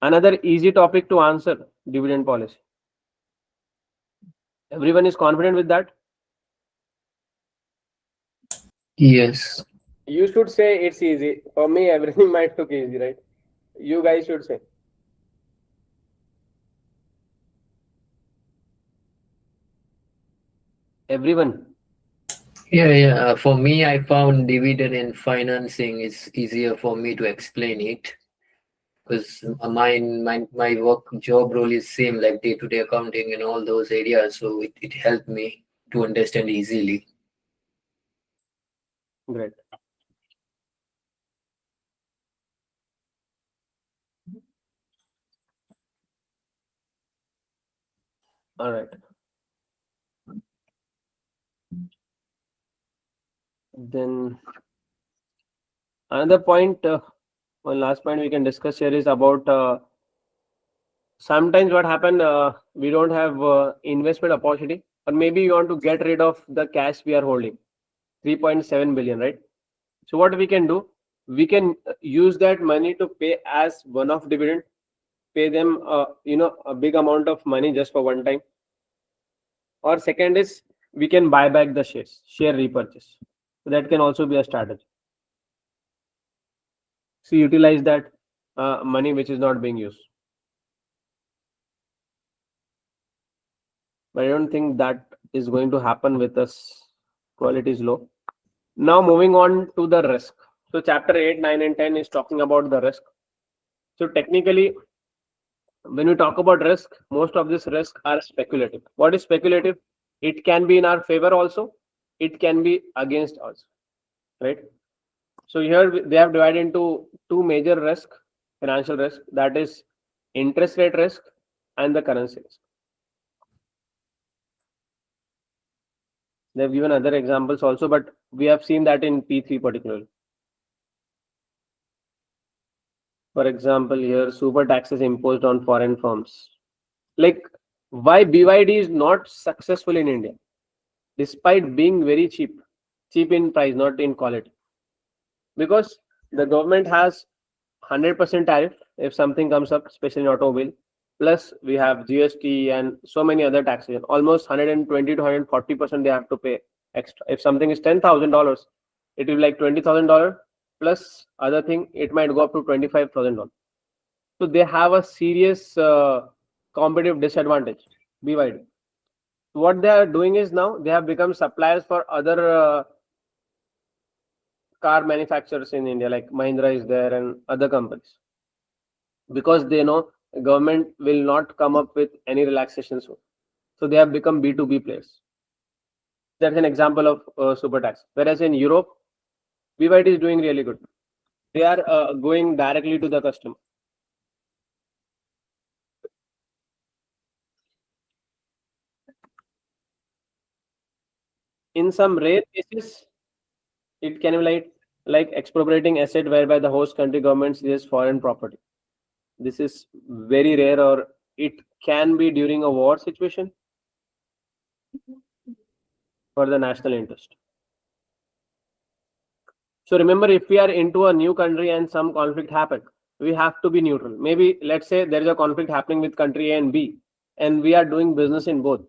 A: Another easy topic to answer: dividend policy. Everyone is confident with that?
B: Yes.
A: You should say it's easy. For me, everything might look easy, right? You guys should say. Everyone.
B: Yeah. For me, I found dividend and financing is easier for me to explain it, because my work job role is same, like day-to-day accounting and all those areas. So it helped me to understand easily.
A: Great. All right. Then another point, one last point we can discuss here is about sometimes what happen, we don't have investment opportunity, or maybe you want to get rid of the cash we are holding, 3.7 billion, right? So what we can do, we can use that money to pay as one-off dividend, pay them a big amount of money just for one time. Or second is we can buy back the shares, share repurchase. So that can also be a strategy. So utilize that money which is not being used. But I don't think that is going to happen with us. Quality is low. Now moving on to the risk. So chapter 8, 9 and 10 is talking about the risk. So technically, when we talk about risk, most of this risk are speculative. What is speculative? It can be in our favor also. It can be against us, right? So here they have divided into two major risk, financial risk, that is interest rate risk and the currency risk. They've given other examples also, but we have seen that in P3 particularly. For example, here super taxes imposed on foreign firms. Like why BYD is not successful in India, despite being very cheap in price, not in quality. Because the government has 100% tariff if something comes up, especially in automobile. Plus we have GST and so many other taxes. Almost 120 to 140% they have to pay extra. If something is $10,000, it will be like $20,000 plus other thing. It might go up to $25,000. So they have a serious competitive disadvantage. BYD. What they are doing is now they have become suppliers for other car manufacturers in India, like Mahindra is there and other companies, because they know government will not come up with any relaxation soon. So they have become B2B players. That's an example of super tax. Whereas in Europe, BYD is doing really good. They are going directly to the customer. In some rare cases, it can be like expropriating asset whereby the host country government seizes foreign property. This is very rare, or it can be during a war situation for the national interest. So remember, if we are into a new country and some conflict happened, we have to be neutral. Maybe let's say there is a conflict happening with country A and B, and we are doing business in both.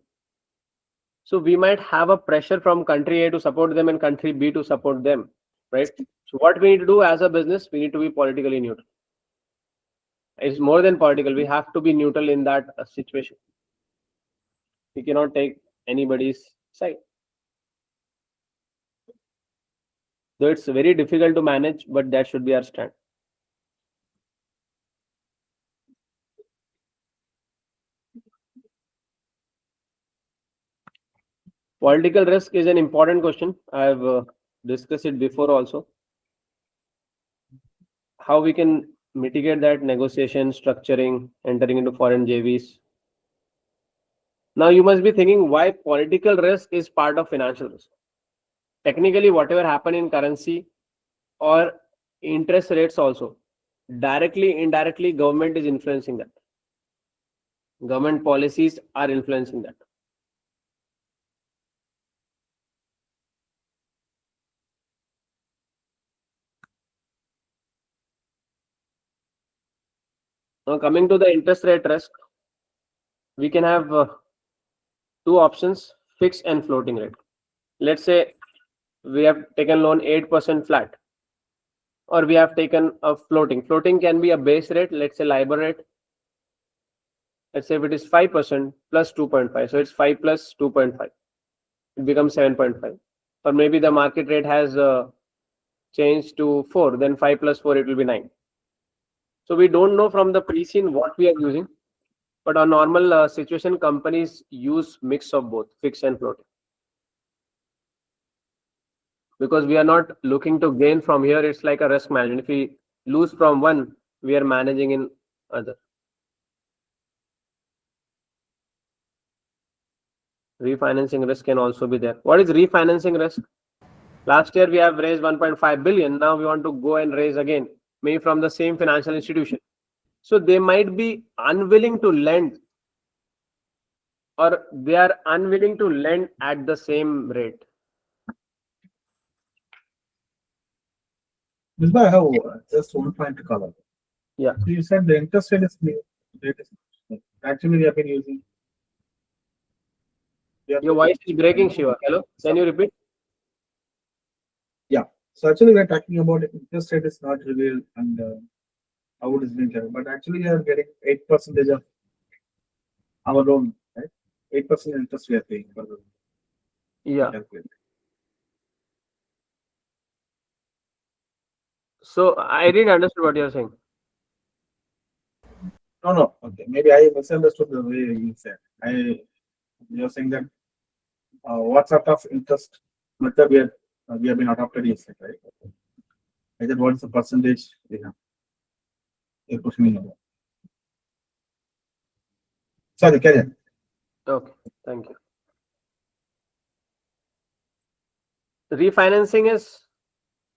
A: So we might have a pressure from country A to support them and country B to support them, right? So what we need to do as a business, we need to be politically neutral. It's more than political. We have to be neutral in that situation. We cannot take anybody's side. Though it's very difficult to manage, but that should be our stand. Political risk is an important question. I've discussed it before also. How we can mitigate that: negotiation, structuring, entering into foreign JVs. Now you must be thinking why political risk is part of financial risk. Technically, whatever happen in currency or interest rates also, directly, indirectly, government is influencing that. Government policies are influencing that. Now coming to the interest rate risk, we can have two options: fixed and floating rate. Let's say we have taken loan 8% flat, or we have taken a floating. Floating can be a base rate, let's say LIBOR rate. Let's say if it is 5% plus 2.5, so it's 5 plus 2.5, it becomes 7.5. Or maybe the market rate has changed to 4, then 5 plus 4, it will be 9. So we don't know from the pre-scene what we are using, but on normal situation, companies use mix of both, fixed and floating. Because we are not looking to gain from here, it's like a risk management. If we lose from one, we are managing in other. Refinancing risk can also be there. What is refinancing risk? Last year we have raised 1.5 billion. Now we want to go and raise again, maybe from the same financial institution. So they might be unwilling to lend, or they are unwilling to lend at the same rate.
D: Misbah, I have just one point to cover.
A: Yeah.
D: So you said the interest rate is actually we have been using.
A: Your voice is breaking, Shiva. Hello, can you repeat?
D: So actually we are talking about interest rate is not revealed and how it is being carried, but actually we are getting 8% of our loan, right? 8% interest we are paying for the loan.
A: Yeah.
D: Calculate.
A: So I didn't understand what you're saying.
D: No. Okay, maybe I misunderstood the way you said. You're saying that what sort of interest method we have been adopted, you said, right? I said, what is the percentage we have? You're pushing me over. Sorry, carry on.
A: Okay, thank you. Refinancing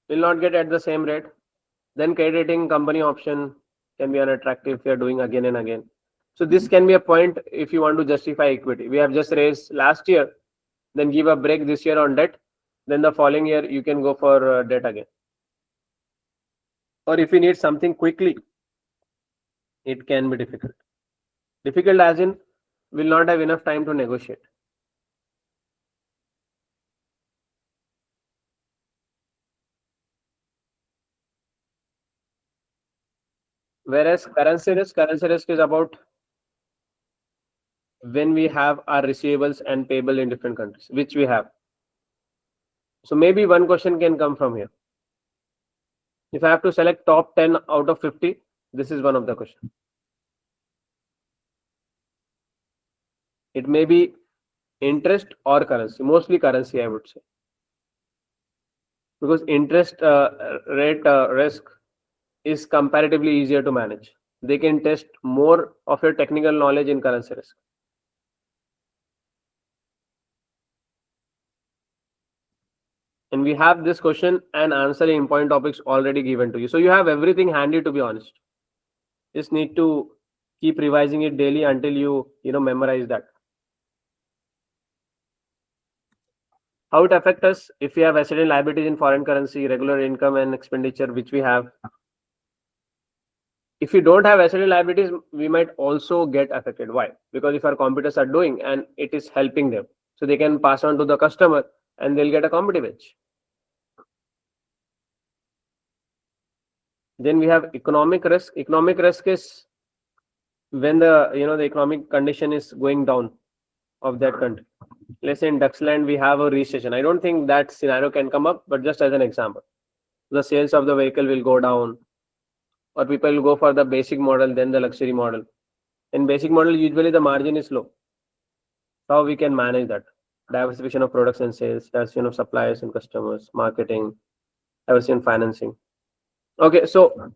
A: will not get at the same rate. Then crediting company option can be unattractive if you're doing again and again. So this can be a point if you want to justify equity. We have just raised last year, then give a break this year on debt. Then the following year you can go for debt again. Or if you need something quickly, it can be difficult. Difficult as in will not have enough time to negotiate. Whereas currency risk is about when we have our receivables and payable in different countries, which we have. So maybe one question can come from here. If I have to select top 10 out of 50, this is one of the questions. It may be interest or currency, mostly currency, I would say. Because interest rate risk is comparatively easier to manage. They can test more of your technical knowledge in currency risk. And we have this question and answer in point topics already given to you. So you have everything handy, to be honest. Just need to keep revising it daily until you memorize that. How it affects us if we have asset and liabilities in foreign currency, regular income and expenditure, which we have. If we don't have asset and liabilities, we might also get affected. Why? Because if our competitors are doing and it is helping them, so they can pass on to the customer and they'll get a competitive edge. Then we have economic risk. Economic risk is when the economic condition is going down of that country. Let's say in Duxland we have a recession. I don't think that scenario can come up, but just as an example, the sales of the vehicle will go down, or people will go for the basic model, then the luxury model. In basic model, usually the margin is low. How we can manage that? Diversification of products and sales, diversification of suppliers and customers, marketing, diversification financing. Okay, so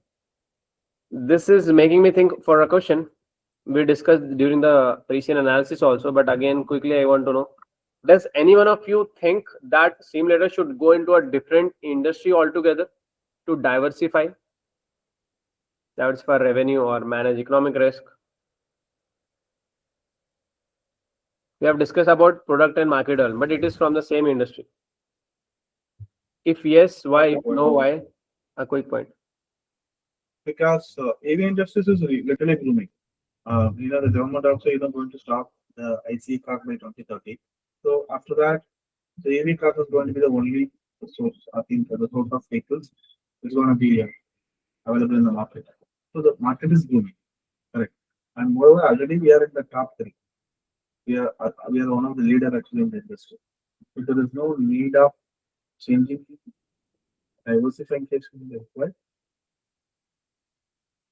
A: this is making me think for a question we discussed during the pre-scene analysis also, but again, quickly I want to know, does any one of you think that Cewmlator should go into a different industry altogether to diversify revenue or manage economic risk? We have discussed about product and market development, but it is from the same industry. If yes, why? If no, why? A quick point.
D: Because AV industries is literally blooming. The government also going to stop the IC car by 2030. So after that, the AV car is going to be the only source. I think the source of vehicles is going to be available in the market. So the market is booming, correct? And moreover, already we are in the top 3. We are one of the leader actually in the industry. So there is no need of changing, diversifying case required.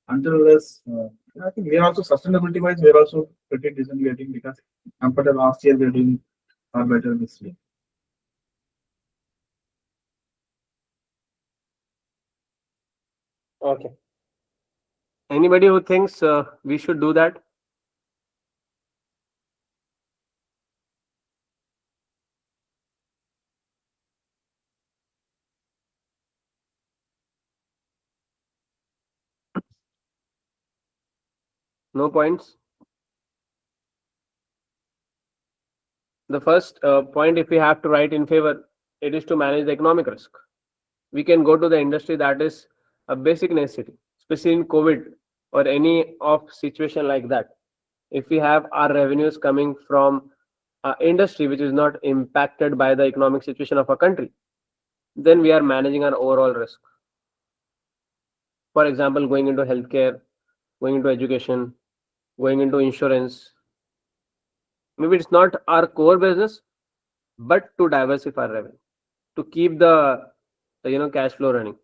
D: Until this, I think we are also sustainability wise, we are also pretty decent getting, because compared to last year, we are doing far better this year.
A: Okay. Anybody who thinks we should do that? No points? The first point, if we have to write in favor, it is to manage the economic risk. We can go to the industry that is a basic necessity, especially in COVID or any of situation like that. If we have our revenues coming from industry which is not impacted by the economic situation of a country, then we are managing our overall risk. For example, going into healthcare, going into education, going into insurance. Maybe it's not our core business, but to diversify revenue, to keep the cash flow running.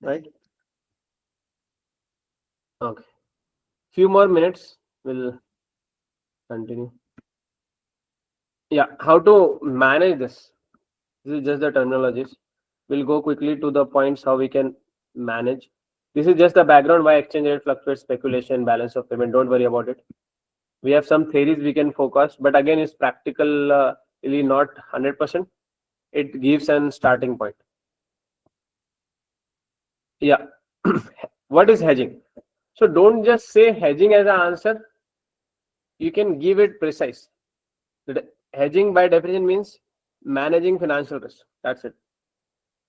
A: Right? Okay. Few more minutes, we'll continue. Yeah, how to manage this? This is just the terminologies. We'll go quickly to the points how we can manage. This is just the background why exchange rate fluctuates, speculation, balance of payment. Don't worry about it. We have some theories we can focus, but again, it's practical, really not 100%. It gives an starting point. Yeah. What is hedging? So don't just say hedging as an answer. You can give it precise. Hedging by definition means managing financial risk. That's it.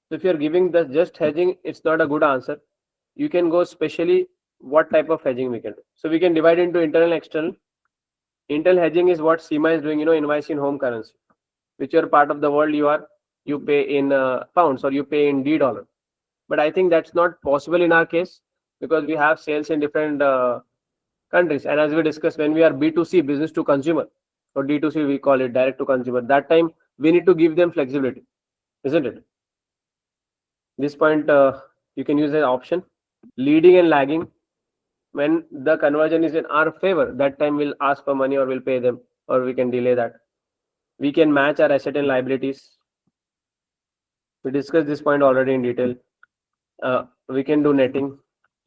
A: So if you're giving the just hedging, it's not a good answer. You can go specially what type of hedging we can do. So we can divide into internal and external. Internal hedging is what CIMA is doing, invoice in home currency, whichever part of the world you pay in pounds or you pay in $. But I think that's not possible in our case because we have sales in different countries. And as we discussed, when we are B2C, business to consumer, or D2C, we call it direct to consumer, that time we need to give them flexibility, isn't it? This point you can use an option. Leading and lagging, when the conversion is in our favor, that time we'll ask for money or we'll pay them, or we can delay that. We can match our asset and liabilities. We discussed this point already in detail. We can do netting.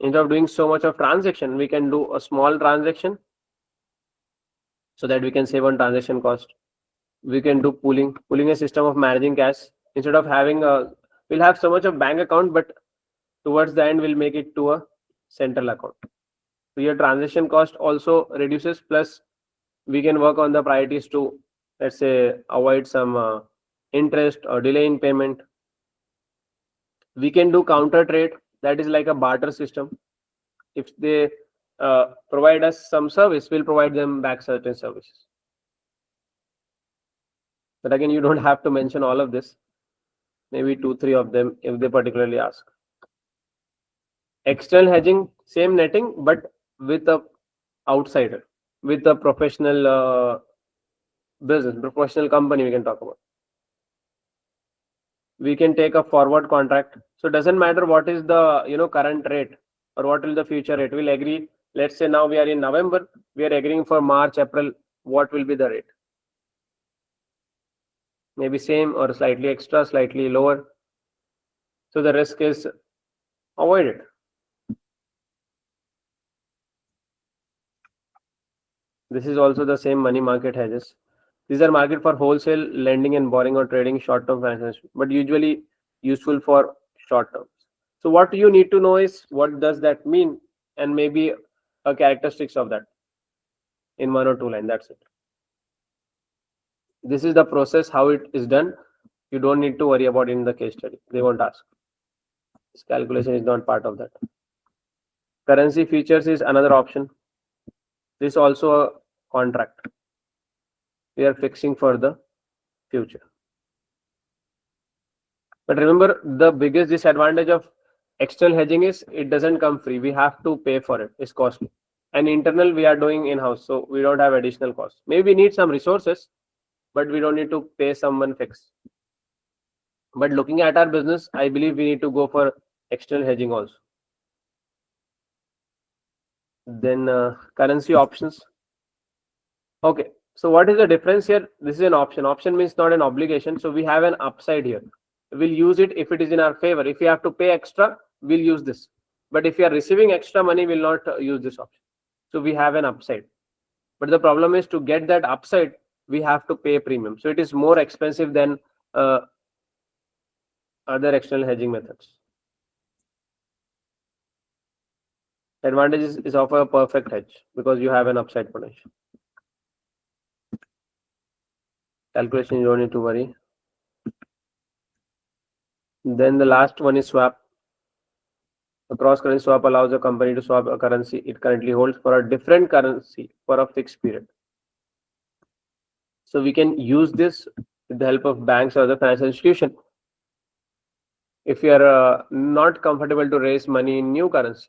A: Instead of doing so much of transaction, we can do a small transaction so that we can save on transaction cost. We can do pooling a system of managing cash. Instead of having we'll have so much of bank account, but towards the end we'll make it to a central account. So your transaction cost also reduces, plus we can work on the priorities to, let's say, avoid some interest or delay in payment. We can do counter trade, that is like a barter system. If they provide us some service, we'll provide them back certain services. But again, you don't have to mention all of this. Maybe 2-3 of them if they particularly ask. External hedging, same netting, but with a outsider, with a professional business, professional company we can talk about. We can take a forward contract. So it doesn't matter what is the current rate or what will the future rate. We'll agree. Let's say now we are in November, we are agreeing for March, April, what will be the rate? Maybe same or slightly extra, slightly lower. So the risk is avoided. This is also the same money market hedges. These are market for wholesale lending and borrowing or trading short-term finance, but usually useful for short term. So what you need to know is what does that mean, and maybe a characteristics of that in 1 or 2 lines. That's it. This is the process, how it is done. You don't need to worry about in the case study. They won't ask. This calculation is not part of that. Currency features is another option. This is also a contract. We are fixing for the future. But remember, the biggest disadvantage of external hedging is it doesn't come free. We have to pay for it. It's costly. And internal we are doing in-house, so we don't have additional costs. Maybe we need some resources, but we don't need to pay someone fix. But looking at our business, I believe we need to go for external hedging also. Then currency options. Okay, so what is the difference here? This is an option. Option means not an obligation. So we have an upside here. We'll use it if it is in our favor. If we have to pay extra, we'll use this. But if we are receiving extra money, we'll not use this option. So we have an upside. But the problem is to get that upside, we have to pay premium. So it is more expensive than other external hedging methods. Advantage is offer a perfect hedge because you have an upside potential. Calculation, you don't need to worry. Then the last one is swap. A cross-currency swap allows a company to swap a currency it currently holds for a different currency for a fixed period. So we can use this with the help of banks or the financial institution. If you are not comfortable to raise money in new currency,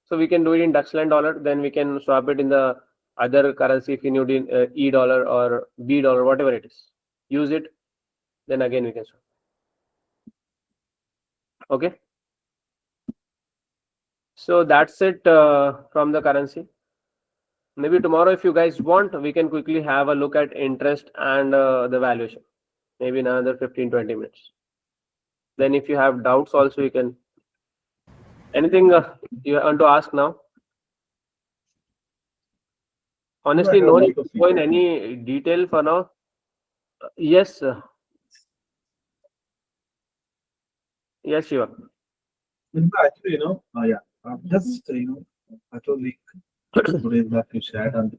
A: so we can do it in Dutchland dollar, then we can swap it in the other currency if you need in E dollar or B dollar, whatever it is. Use it, then again we can swap. Okay. So that's it from the currency. Maybe tomorrow, if you guys want, we can quickly have a look at interest and the valuation. Maybe in another 15-20 minutes. Then if you have doubts also, you can. Anything you want to ask now? Honestly, no need to go in any detail for now. Yes. Yes, Shiva.
D: Actually, just, I told you today that you shared on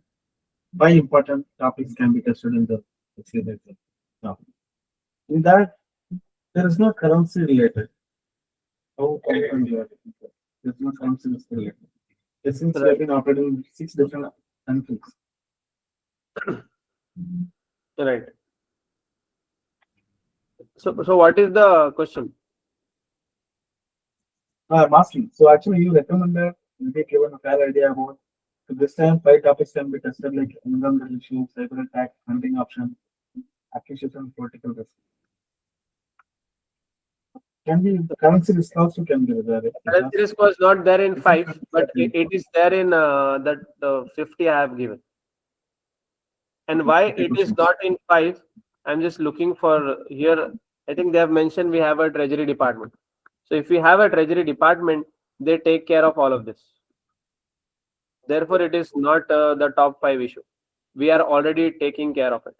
D: 5 important topics can be tested in the Cewmlator. Now, in that, there is no currency related. How often you are taking care? There's no currency risk related. Since we have been operating in 6 different countries.
A: Right. So what is the question?
D: I'm asking. So actually, you recommended you be given a fair idea about. So this time, 5 topics can be tested like environmental issues, cyber attack, hunting option, acquisition, political risk. Can be the currency risk also can be there.
A: Currency risk was not there in 5, but it is there in that 50 I have given. And why it is not in 5? I'm just looking for here. I think they have mentioned we have a treasury department. So if we have a treasury department, they take care of all of this. Therefore, it is not the top 5 issue. We are already taking care of it.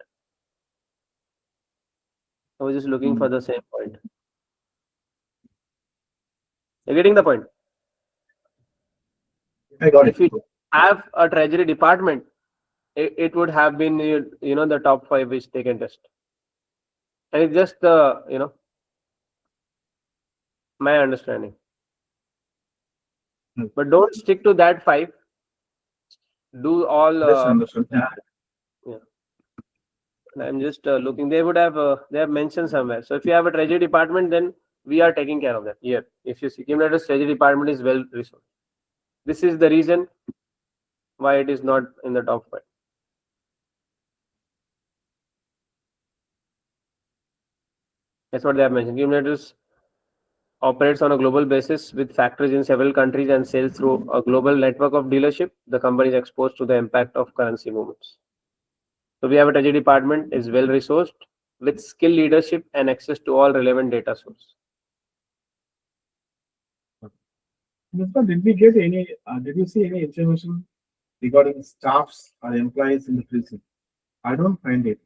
A: I was just looking for the same point. You're getting the point?
D: I got
A: if
D: it.
A: we have a treasury department, it would have been the top 5 which they can test. And it's just my understanding. But don't stick to that 5. Do all.
D: That's understood.
A: Yeah. I'm just looking. They would have. They have mentioned somewhere. So if you have a treasury department, then we are taking care of that. Here, if you see, Cewmlator's treasury department is well resourced. This is the reason why it is not in the top 5. That's what they have mentioned. Cewmlator operates on a global basis with factories in several countries and sells through a global network of dealership. The company is exposed to the impact of currency movements. So we have a treasury department, is well resourced with skill leadership and access to all relevant data sources.
D: Did we get any? Did you see any information regarding staffs or employees in the prison? I don't find it.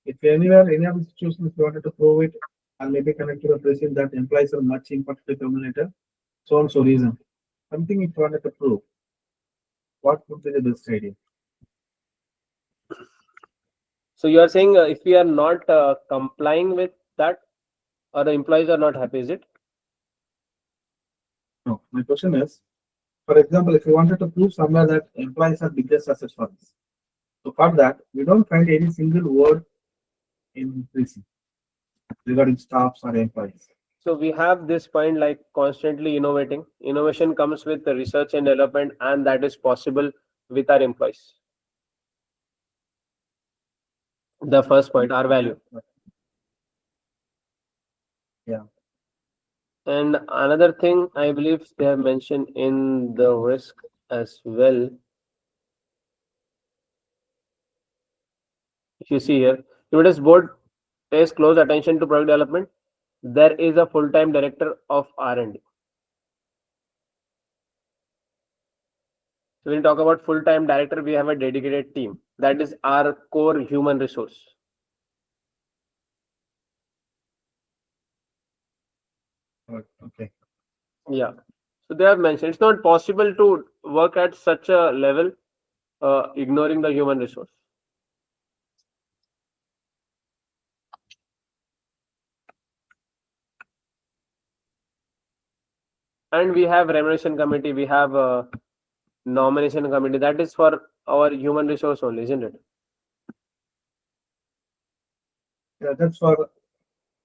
D: If anywhere, any of the situations you wanted to prove it, and maybe connect to the prison that employees are much important to Cewmlator, so and so reason. Something if you wanted to prove, what would be the best idea?
A: So you are saying if we are not complying with that, or the employees are not happy, is it?
D: No, my question is, for example, if you wanted to prove somewhere that employees are biggest assets for us, so for that, we don't find any single word in prison regarding staffs or employees.
A: So we have this point like constantly innovating. Innovation comes with the research and development, and that is possible with our employees. The first point, our value.
D: Yeah.
A: And another thing I believe they have mentioned in the risk as well. If you see here, Cewmlator's board pays close attention to product development. There is a full-time director of R&D. So when we talk about full-time director, we have a dedicated team. That is our core human resource.
D: Okay.
A: Yeah. So they have mentioned it's not possible to work at such a level, ignoring the human resource. And we have remuneration committee, we have a nomination committee. That is for our human resource only, isn't it?
D: Yeah, that's for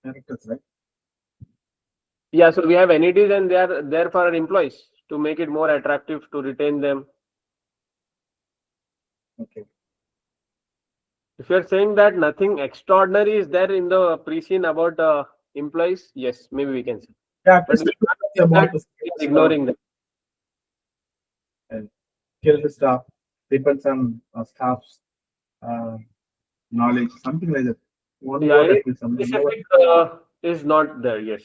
D: directors, right?
A: Yeah. So we have entities, and they are there for our employees to make it more attractive to retain them.
D: Okay.
A: If you're saying that nothing extraordinary is there in the pre-scene about employees, yes, maybe we can say.
D: Yeah,
A: But
D: just
A: we
D: about the
A: are ignoring them.
D: skill the staff, depends on staff's knowledge, something like that. One
A: Yeah,
D: word
A: any
D: that will something.
A: specific is not there, yes.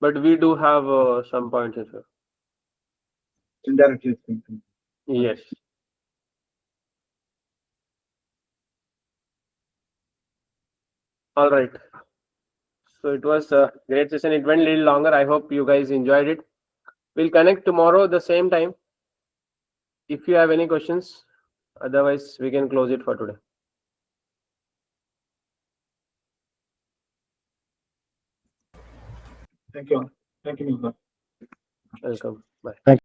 A: But we do have some points as well.
D: Indirectly thinking.
A: Yes. All right. So it was a great session. It went a little longer. I hope you guys enjoyed it. We'll connect tomorrow the same time. If you have any questions, otherwise we can close it for today.
D: Thank you. Thank you, Mr.
A: Welcome. Bye.